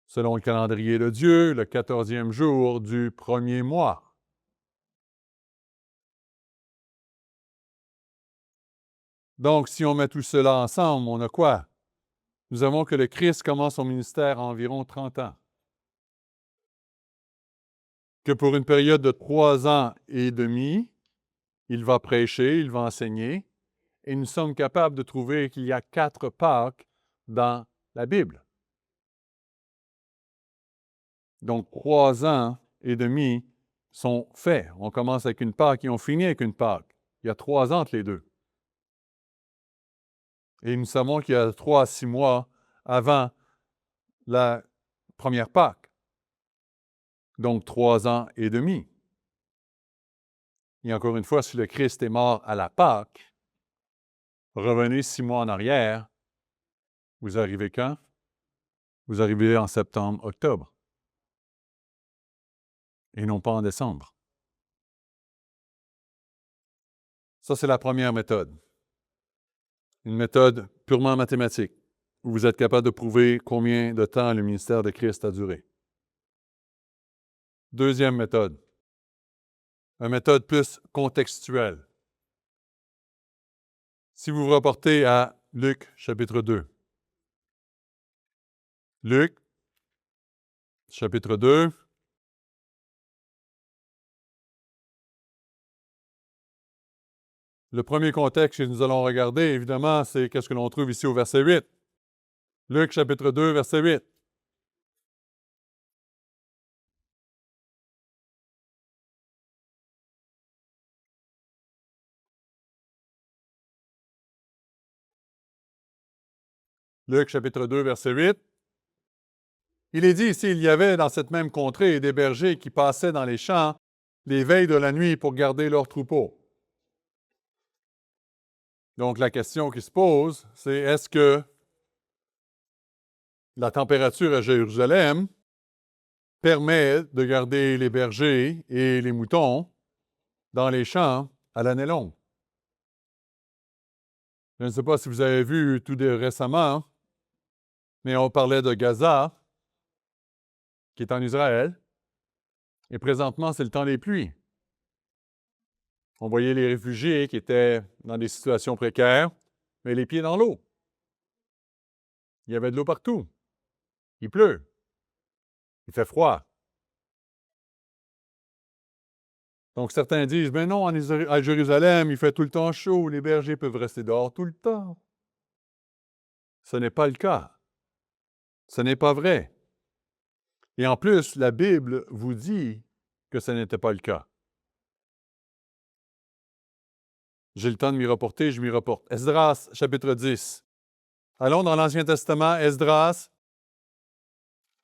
Selon le calendrier de Dieu, le 14e jour du premier mois. Donc, si on met tout cela ensemble, on a quoi? Nous avons que le Christ commence son ministère à environ 30 ans. Que pour une période de 3 ans et demi, il va prêcher, il va enseigner, et nous sommes capables de trouver qu'il y a 4 Pâques dans la Bible. Donc, 3 ans et demi sont faits. On commence avec une Pâque et on finit avec une Pâque. Il y a 3 ans entre les deux. Et nous savons qu'il y a 3 à 6 mois avant la première Pâque. Donc, 3 ans et demi. Et encore une fois, si le Christ est mort à la Pâque, revenez 6 mois en arrière, vous arrivez quand? Vous arrivez en septembre, octobre. Et non pas en décembre. Ça, c'est la première méthode. Une méthode purement mathématique, où vous êtes capable de prouver combien de temps le ministère de Christ a duré. Deuxième méthode. Une méthode plus contextuelle. Si vous vous reportez à Luc, chapitre 2. Luc, chapitre 2. Le premier contexte que nous allons regarder, évidemment, c'est qu'est-ce que l'on trouve ici au verset 8. Luc, chapitre 2, verset 8. Luc, chapitre 2, verset 8. Il est dit ici, il y avait dans cette même contrée des bergers qui passaient dans les champs les veilles de la nuit pour garder leurs troupeaux. Donc, la question qui se pose, c'est est-ce que la température à Jérusalem permet de garder les bergers et les moutons dans les champs à l'année longue? Je ne sais pas si vous avez vu tout récemment Mais on parlait de Gaza, qui est en Israël, et présentement, c'est le temps des pluies. On voyait les réfugiés qui étaient dans des situations précaires, mais les pieds dans l'eau. Il y avait de l'eau partout. Il pleut. Il fait froid. Donc certains disent, ben non, à Jérusalem, il fait tout le temps chaud, les bergers peuvent rester dehors tout le temps. Ce n'est pas le cas. Ce n'est pas vrai. Et en plus, la Bible vous dit que ce n'était pas le cas. J'ai le temps de m'y reporter, je m'y reporte. Esdras, chapitre 10. Allons dans l'Ancien Testament, Esdras,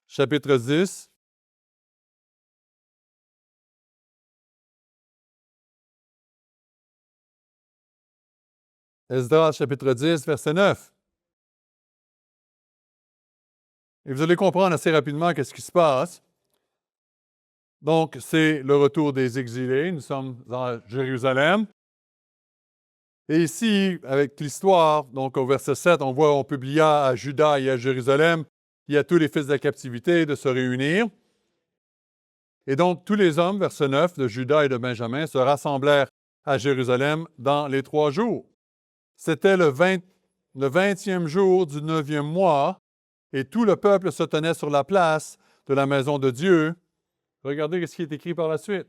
chapitre 10. Esdras, chapitre 10, verset 9. Et vous allez comprendre assez rapidement qu'est-ce qui se passe. Donc, c'est le retour des exilés. Nous sommes à Jérusalem. Et ici, avec l'histoire, donc au verset 7, on publia à Juda et à Jérusalem et à tous les fils de la captivité de se réunir. Et donc, tous les hommes, verset 9, de Juda et de Benjamin se rassemblèrent à Jérusalem dans les 3 jours. C'était le 20e jour du 9e mois, et tout le peuple se tenait sur la place de la maison de Dieu. Regardez ce qui est écrit par la suite.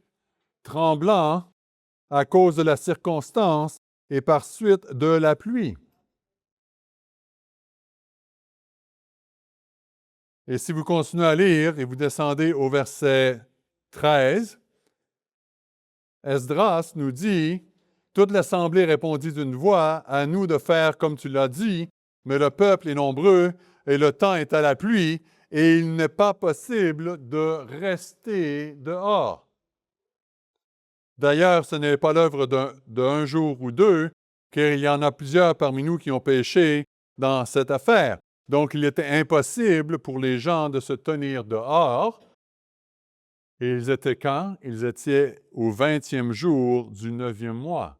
Tremblant à cause de la circonstance et par suite de la pluie. Et si vous continuez à lire et vous descendez au verset 13, Esdras nous dit, « Toute l'assemblée répondit d'une voix, à nous de faire comme tu l'as dit, mais le peuple est nombreux et le temps est à la pluie, et il n'est pas possible de rester dehors. » D'ailleurs, ce n'est pas l'œuvre d'un jour ou deux, car il y en a plusieurs parmi nous qui ont péché dans cette affaire. Donc, il était impossible pour les gens de se tenir dehors. Et ils étaient quand? Ils étaient au 20e jour du 9e mois.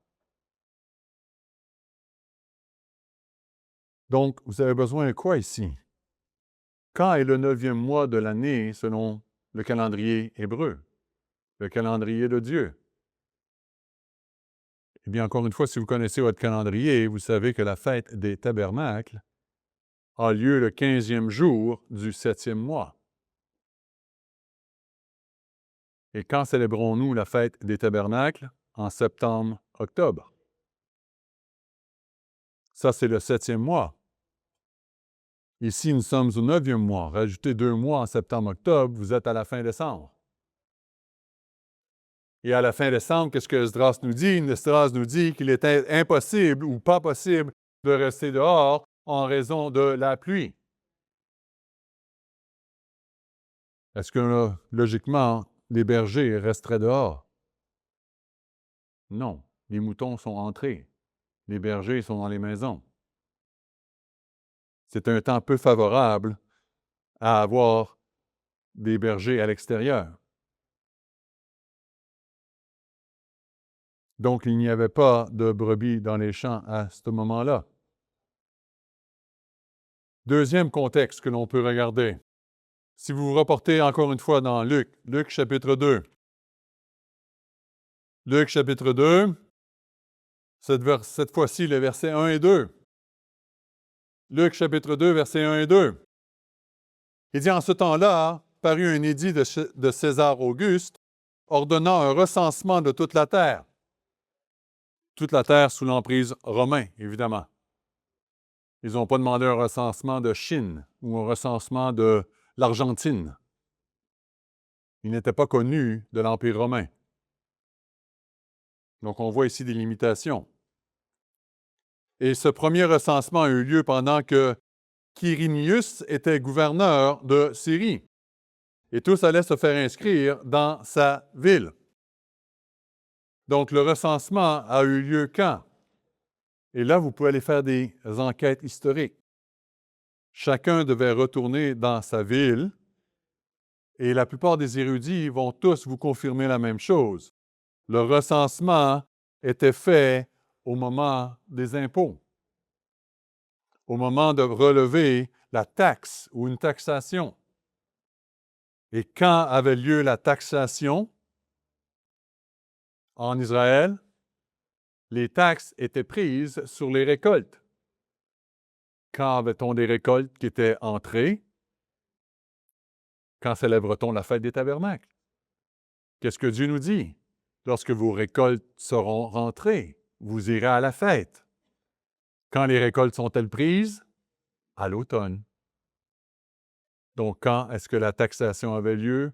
Donc, vous avez besoin de quoi ici? Quand est le 9e mois de l'année selon le calendrier hébreu, le calendrier de Dieu? Eh bien, encore une fois, si vous connaissez votre calendrier, vous savez que la fête des tabernacles a lieu le 15e jour du 7e mois. Et quand célébrons-nous la fête des tabernacles? En septembre-octobre. Ça, c'est le 7e mois. Ici, nous sommes au 9e mois. Rajoutez 2 mois en septembre-octobre, vous êtes à la fin décembre. Et à la fin décembre, qu'est-ce que Esdras nous dit? Esdras nous dit qu'il était impossible ou pas possible de rester dehors en raison de la pluie. Est-ce que, logiquement, les bergers resteraient dehors? Non. Les moutons sont entrés. Les bergers sont dans les maisons. C'est un temps peu favorable à avoir des bergers à l'extérieur. Donc, il n'y avait pas de brebis dans les champs à ce moment-là. Deuxième contexte que l'on peut regarder. Si vous vous reportez encore une fois dans Luc chapitre 2. Luc chapitre 2, cette fois-ci, les versets 1 et 2. Luc chapitre 2, versets 1 et 2. Il dit, en ce temps-là, parut un édit de César Auguste, ordonnant un recensement de toute la terre. Toute la terre sous l'emprise romaine, évidemment. Ils n'ont pas demandé un recensement de Chine ou un recensement de l'Argentine. Ils n'étaient pas connus de l'Empire romain. Donc, on voit ici des limitations. Et ce premier recensement a eu lieu pendant que Quirinius était gouverneur de Syrie. Et tous allaient se faire inscrire dans sa ville. Donc, le recensement a eu lieu quand? Et là, vous pouvez aller faire des enquêtes historiques. Chacun devait retourner dans sa ville, et la plupart des érudits vont tous vous confirmer la même chose. Le recensement était fait au moment des impôts. au moment de relever la taxe ou une taxation. Et quand avait lieu la taxation en Israël? Les taxes étaient prises sur les récoltes. Quand avait-on des récoltes qui étaient entrées? Quand célèbre-t-on la fête des tabernacles? Qu'est-ce que Dieu nous dit? Lorsque vos récoltes seront rentrées, vous irez à la fête. Quand les récoltes sont-elles prises? À l'automne. Donc, quand est-ce que la taxation avait lieu?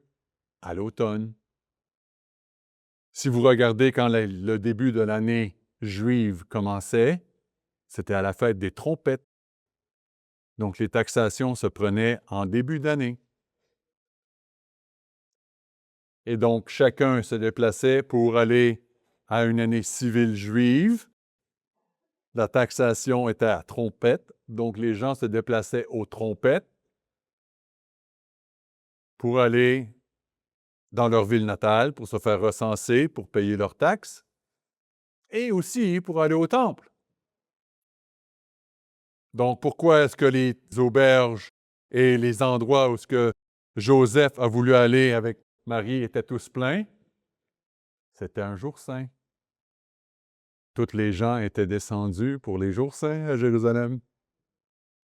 À l'automne. Si vous regardez quand le début de l'année juive commençait, c'était à la fête des trompettes. Donc, les taxations se prenaient en début d'année. Et donc, chacun se déplaçait pour aller à une année civile juive. La taxation était à trompette, donc les gens se déplaçaient aux trompettes pour aller dans leur ville natale, pour se faire recenser, pour payer leurs taxes, et aussi pour aller au temple. Donc, pourquoi est-ce que les auberges et les endroits où ce que Joseph a voulu aller avec Marie étaient tous pleins? C'était un jour saint. Tous les gens étaient descendus pour les jours saints à Jérusalem.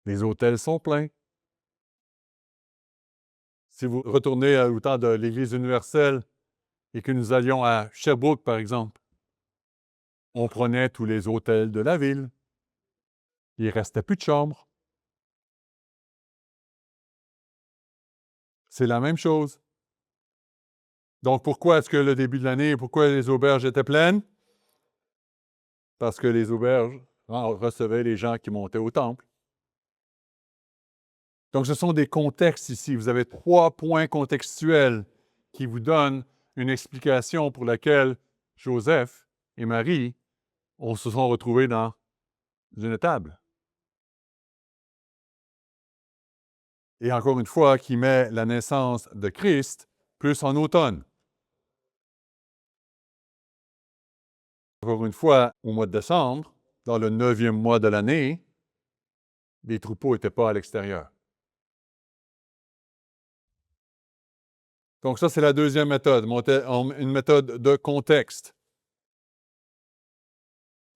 Les hôtels sont pleins. Si vous retournez au temps de l'Église universelle et que nous allions à Sherbrooke, par exemple, on prenait tous les hôtels de la ville. Il ne restait plus de chambres. C'est la même chose. Donc, pourquoi est-ce que le début de l'année, pourquoi les auberges étaient pleines? Parce que les auberges recevaient les gens qui montaient au temple. Donc, ce sont des contextes ici. Vous avez 3 points contextuels qui vous donnent une explication pour laquelle Joseph et Marie se sont retrouvés dans une table. Et encore une fois, qui met la naissance de Christ plus en automne. Encore une fois, au mois de décembre, dans le 9e mois de l'année, les troupeaux n'étaient pas à l'extérieur. Donc ça, c'est la deuxième méthode, une méthode de contexte.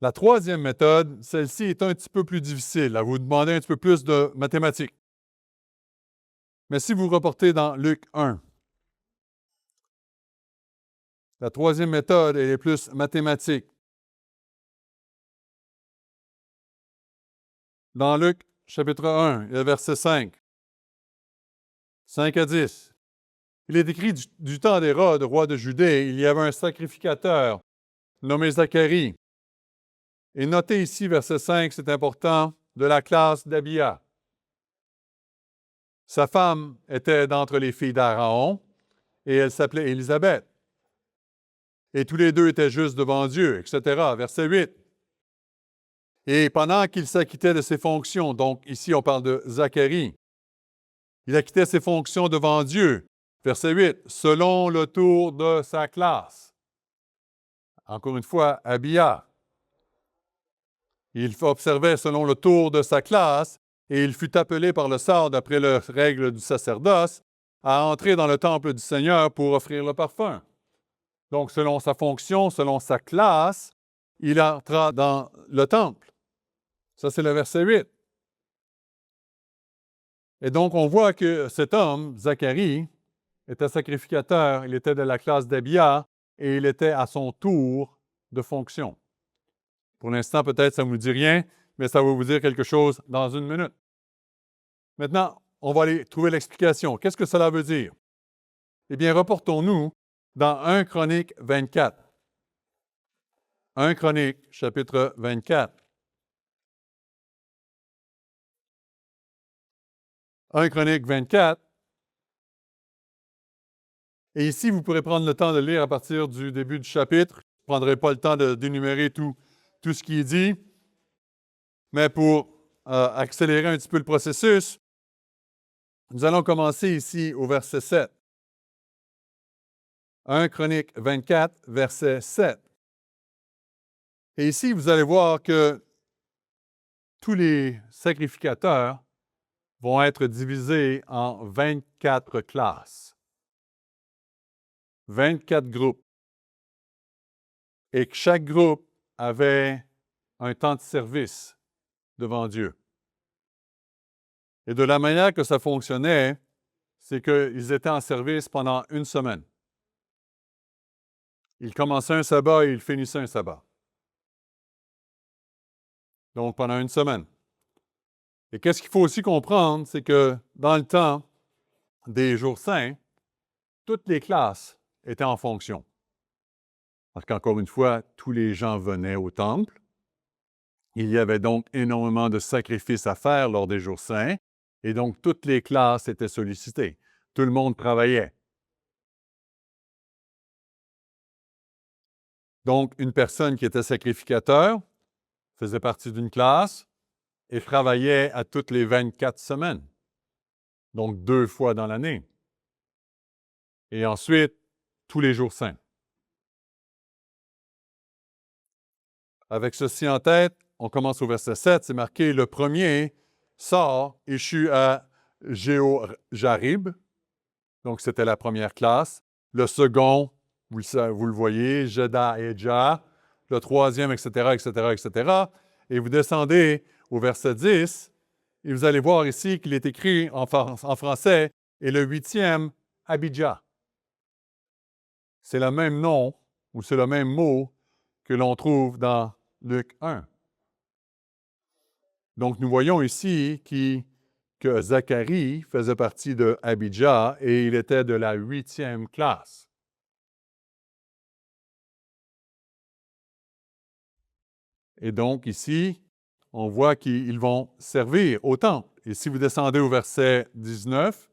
La troisième méthode, celle-ci est un petit peu plus difficile. Elle vous demande un petit peu plus de mathématiques. Mais si vous reportez dans Luc 1, la troisième méthode, elle est plus mathématique. Dans Luc, chapitre 1, le verset 5. 5 à 10. Il est écrit du temps d'Hérode, roi de Judée, il y avait un sacrificateur nommé Zacharie. Et notez ici, verset 5, c'est important, de la classe d'Abia. Sa femme était d'entre les filles d'Aaron et elle s'appelait Élisabeth. Et tous les deux étaient justes devant Dieu, etc. Verset 8. Et pendant qu'il s'acquittait de ses fonctions, donc ici on parle de Zacharie, il acquittait ses fonctions devant Dieu. Verset 8, selon le tour de sa classe. Encore une fois, Abia. Il observait selon le tour de sa classe et il fut appelé par le sort, d'après les règles du sacerdoce, à entrer dans le temple du Seigneur pour offrir le parfum. Donc, selon sa fonction, selon sa classe, il entra dans le temple. Ça, c'est le verset 8. Et donc, on voit que cet homme, Zacharie, était sacrificateur, il était de la classe d'Abia et il était à son tour de fonction. Pour l'instant, peut-être ça ne vous dit rien, mais ça va vous dire quelque chose dans une minute. Maintenant, on va aller trouver l'explication. Qu'est-ce que cela veut dire? Eh bien, reportons-nous dans 1 Chronique 24. 1 Chronique, chapitre 24. 1 Chronique 24. Et ici, vous pourrez prendre le temps de lire à partir du début du chapitre. Je ne prendrai pas le temps d'énumérer tout ce qui est dit. Mais pour accélérer un petit peu le processus, nous allons commencer ici au verset 7. 1 Chronique 24, verset 7. Et ici, vous allez voir que tous les sacrificateurs vont être divisés en 24 classes, 24 groupes. Et que chaque groupe avait un temps de service devant Dieu. Et de la manière que ça fonctionnait, c'est qu'ils étaient en service pendant une semaine. Ils commençaient un sabbat et ils finissaient un sabbat. Donc, pendant une semaine. Et qu'est-ce qu'il faut aussi comprendre, c'est que dans le temps des jours saints, toutes les classes étaient en fonction. Parce qu'encore une fois, tous les gens venaient au temple. Il y avait donc énormément de sacrifices à faire lors des jours saints, et donc toutes les classes étaient sollicitées. Tout le monde travaillait. Donc, une personne qui était sacrificateur faisait partie d'une classe et travaillait à toutes les 24 semaines, donc 2 fois dans l'année. Et ensuite, tous les jours saints. Avec ceci en tête, on commence au verset 7, c'est marqué, le premier sort, échu à Géo-Jarib, donc c'était la première classe. Le second, vous le voyez, Jeda et Ja. Le troisième, etc., etc., etc. Et vous descendez au verset 10, et vous allez voir ici qu'il est écrit en français, et le huitième, Abijah. C'est le même nom, ou c'est le même mot que l'on trouve dans Luc 1. Donc, nous voyons ici que Zacharie faisait partie de Abijah et il était de la 8e classe. Et donc, ici, on voit qu'ils vont servir au temple. Et si vous descendez au verset 19,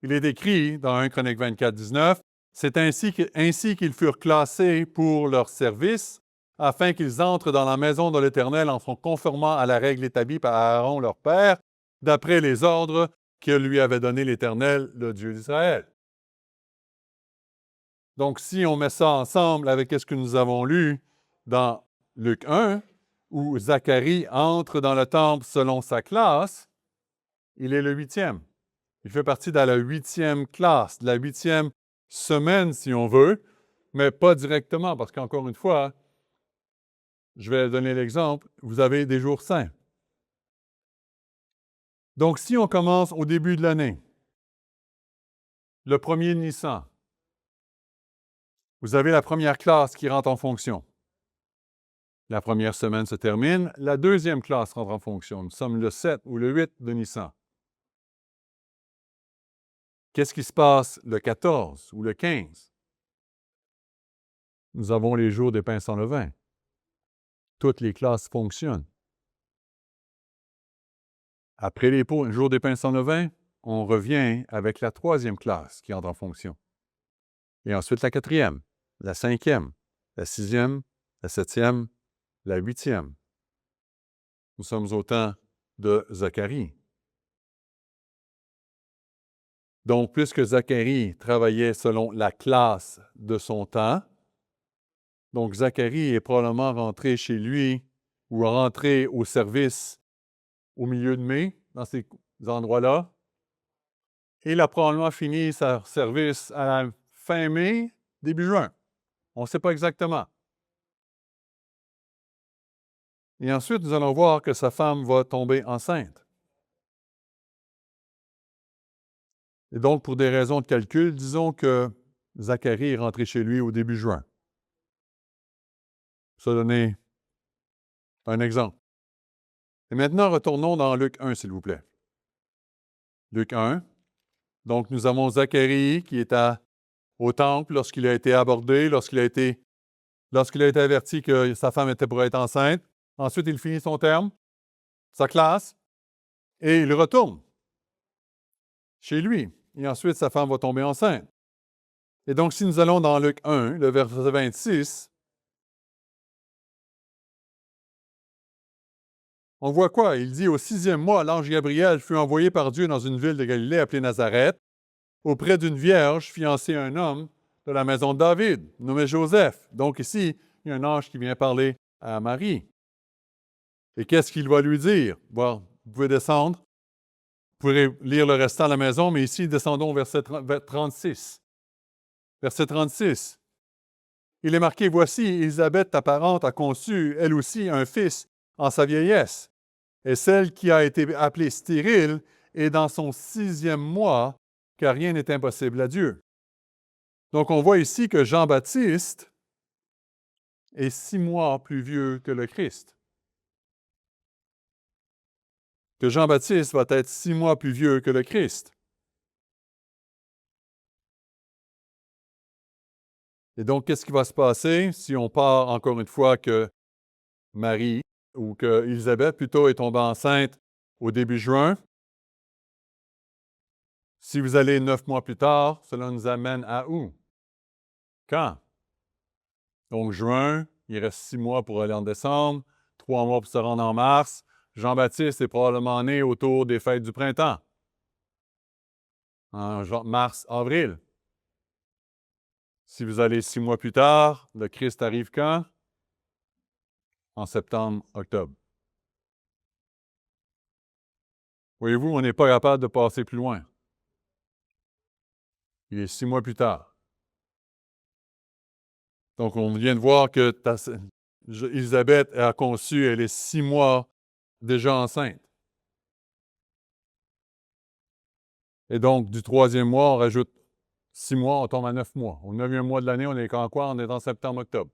il est écrit dans 1 Chronique 24, 19, c'est ainsi qu'ils furent classés pour leur service, afin qu'ils entrent dans la maison de l'Éternel en se conformant à la règle établie par Aaron leur père, d'après les ordres que lui avait donnés l'Éternel, le Dieu d'Israël. Donc, si on met ça ensemble avec ce que nous avons lu dans Luc 1, où Zacharie entre dans le temple selon sa classe, il est le 8e. Il fait partie de la 8e classe, de la 8e semaine, si on veut, mais pas directement, parce qu'encore une fois, je vais donner l'exemple, vous avez des jours saints. Donc, si on commence au début de l'année, le 1er Nissan, vous avez la première classe qui rentre en fonction. La première semaine se termine, la deuxième classe rentre en fonction. Nous sommes le 7 ou le 8 de Nissan. Qu'est-ce qui se passe le 14 ou le 15? Nous avons les jours des pains sans levain. Toutes les classes fonctionnent. Après les jours des pains sans levain, on revient avec la 3e classe qui entre en fonction. Et ensuite la 4e, la 5e, la 6e, la 7e, la 8e. Nous sommes au temps de Zacharie. Donc, puisque Zacharie travaillait selon la classe de son temps, donc Zacharie est probablement rentré chez lui ou rentré au service au milieu de mai, dans ces endroits-là. Et il a probablement fini son service à la fin mai, début juin. On ne sait pas exactement. Et ensuite, nous allons voir que sa femme va tomber enceinte. Et donc, pour des raisons de calcul, disons que Zacharie est rentré chez lui au début juin. Ça donner un exemple. Et maintenant, retournons dans Luc 1, s'il vous plaît. Luc 1. Donc, nous avons Zacharie qui est au temple lorsqu'il a été abordé, lorsqu'il a été averti que sa femme était pour être enceinte. Ensuite, il finit son terme, sa classe, et il retourne chez lui. Et ensuite, sa femme va tomber enceinte. Et donc, si nous allons dans Luc 1, le verset 26, on voit quoi? Il dit, au 6e mois, l'ange Gabriel fut envoyé par Dieu dans une ville de Galilée appelée Nazareth, auprès d'une vierge fiancée à un homme de la maison de David, nommé Joseph. Donc ici, il y a un ange qui vient parler à Marie. Et qu'est-ce qu'il va lui dire? Bon, vous pouvez descendre. Vous pourrez lire le restant à la maison, mais ici, descendons au verset 36. Verset 36. Il est marqué, « Voici, Élisabeth, ta parente, a conçu, elle aussi, un fils en sa vieillesse. Et celle qui a été appelée stérile est dans son 6e mois, car rien n'est impossible à Dieu. » Donc, on voit ici que Jean-Baptiste est 6 mois plus vieux que le Christ. Que Jean-Baptiste va être 6 mois plus vieux que le Christ. Et donc, qu'est-ce qui va se passer si on part encore une fois que Marie, ou que Élisabeth plutôt, est tombée enceinte au début juin? Si vous allez 9 mois plus tard, cela nous amène à où? Quand? Donc, juin, il reste 6 mois pour aller en décembre, 3 mois pour se rendre en mars. Jean-Baptiste est probablement né autour des fêtes du printemps. En mars, avril. Si vous allez 6 mois plus tard, le Christ arrive quand? En septembre, octobre. Voyez-vous, on n'est pas capable de passer plus loin. Il est 6 mois plus tard. Donc, on vient de voir que Élisabeth a conçu, elle est 6 mois déjà enceinte. Et donc, du 3e mois, on rajoute 6 mois, on tombe à 9 mois. Au 9e mois de l'année, on est en quoi? On est en septembre-octobre.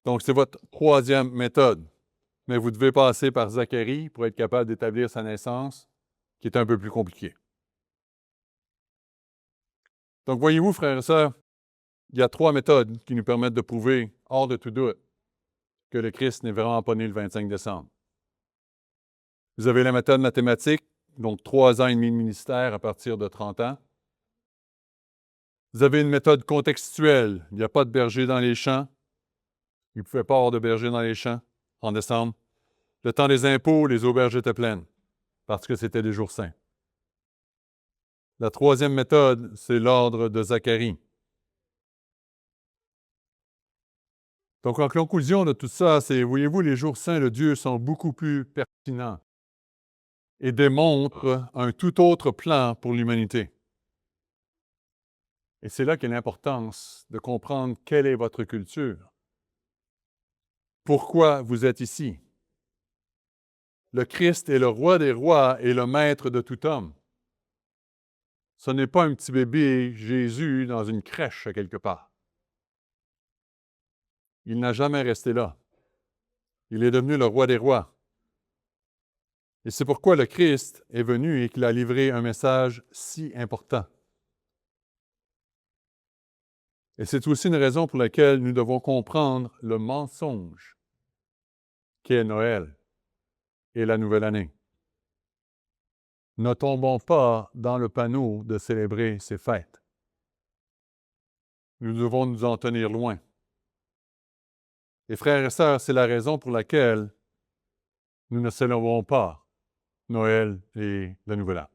Donc, c'est votre 3e méthode. Mais vous devez passer par Zacharie pour être capable d'établir sa naissance, qui est un peu plus compliqué. Donc, voyez-vous, frères et sœurs, il y a 3 méthodes qui nous permettent de prouver, hors de tout doute, que le Christ n'est vraiment pas né le 25 décembre. Vous avez la méthode mathématique, donc 3 ans et demi de ministère à partir de 30 ans. Vous avez une méthode contextuelle. Il n'y a pas de berger dans les champs. Il ne pouvait pas avoir de berger dans les champs en décembre. Le temps des impôts, les auberges étaient pleines parce que c'était des jours saints. La 3e méthode, c'est l'ordre de Zacharie. Donc, en conclusion de tout ça, c'est, voyez-vous, les jours saints de Dieu sont beaucoup plus pertinents et démontrent un tout autre plan pour l'humanité. Et c'est là qu'est l'importance de comprendre quelle est votre culture. Pourquoi vous êtes ici? Le Christ est le roi des rois et le maître de tout homme. Ce n'est pas un petit bébé Jésus dans une crèche à quelque part. Il n'a jamais resté là. Il est devenu le roi des rois. Et c'est pourquoi le Christ est venu et qu'il a livré un message si important. Et c'est aussi une raison pour laquelle nous devons comprendre le mensonge qu'est Noël et la nouvelle année. Ne tombons pas dans le panneau de célébrer ces fêtes. Nous devons nous en tenir loin. Et frères et sœurs, c'est la raison pour laquelle nous ne célébrons pas Noël et le Nouvel An.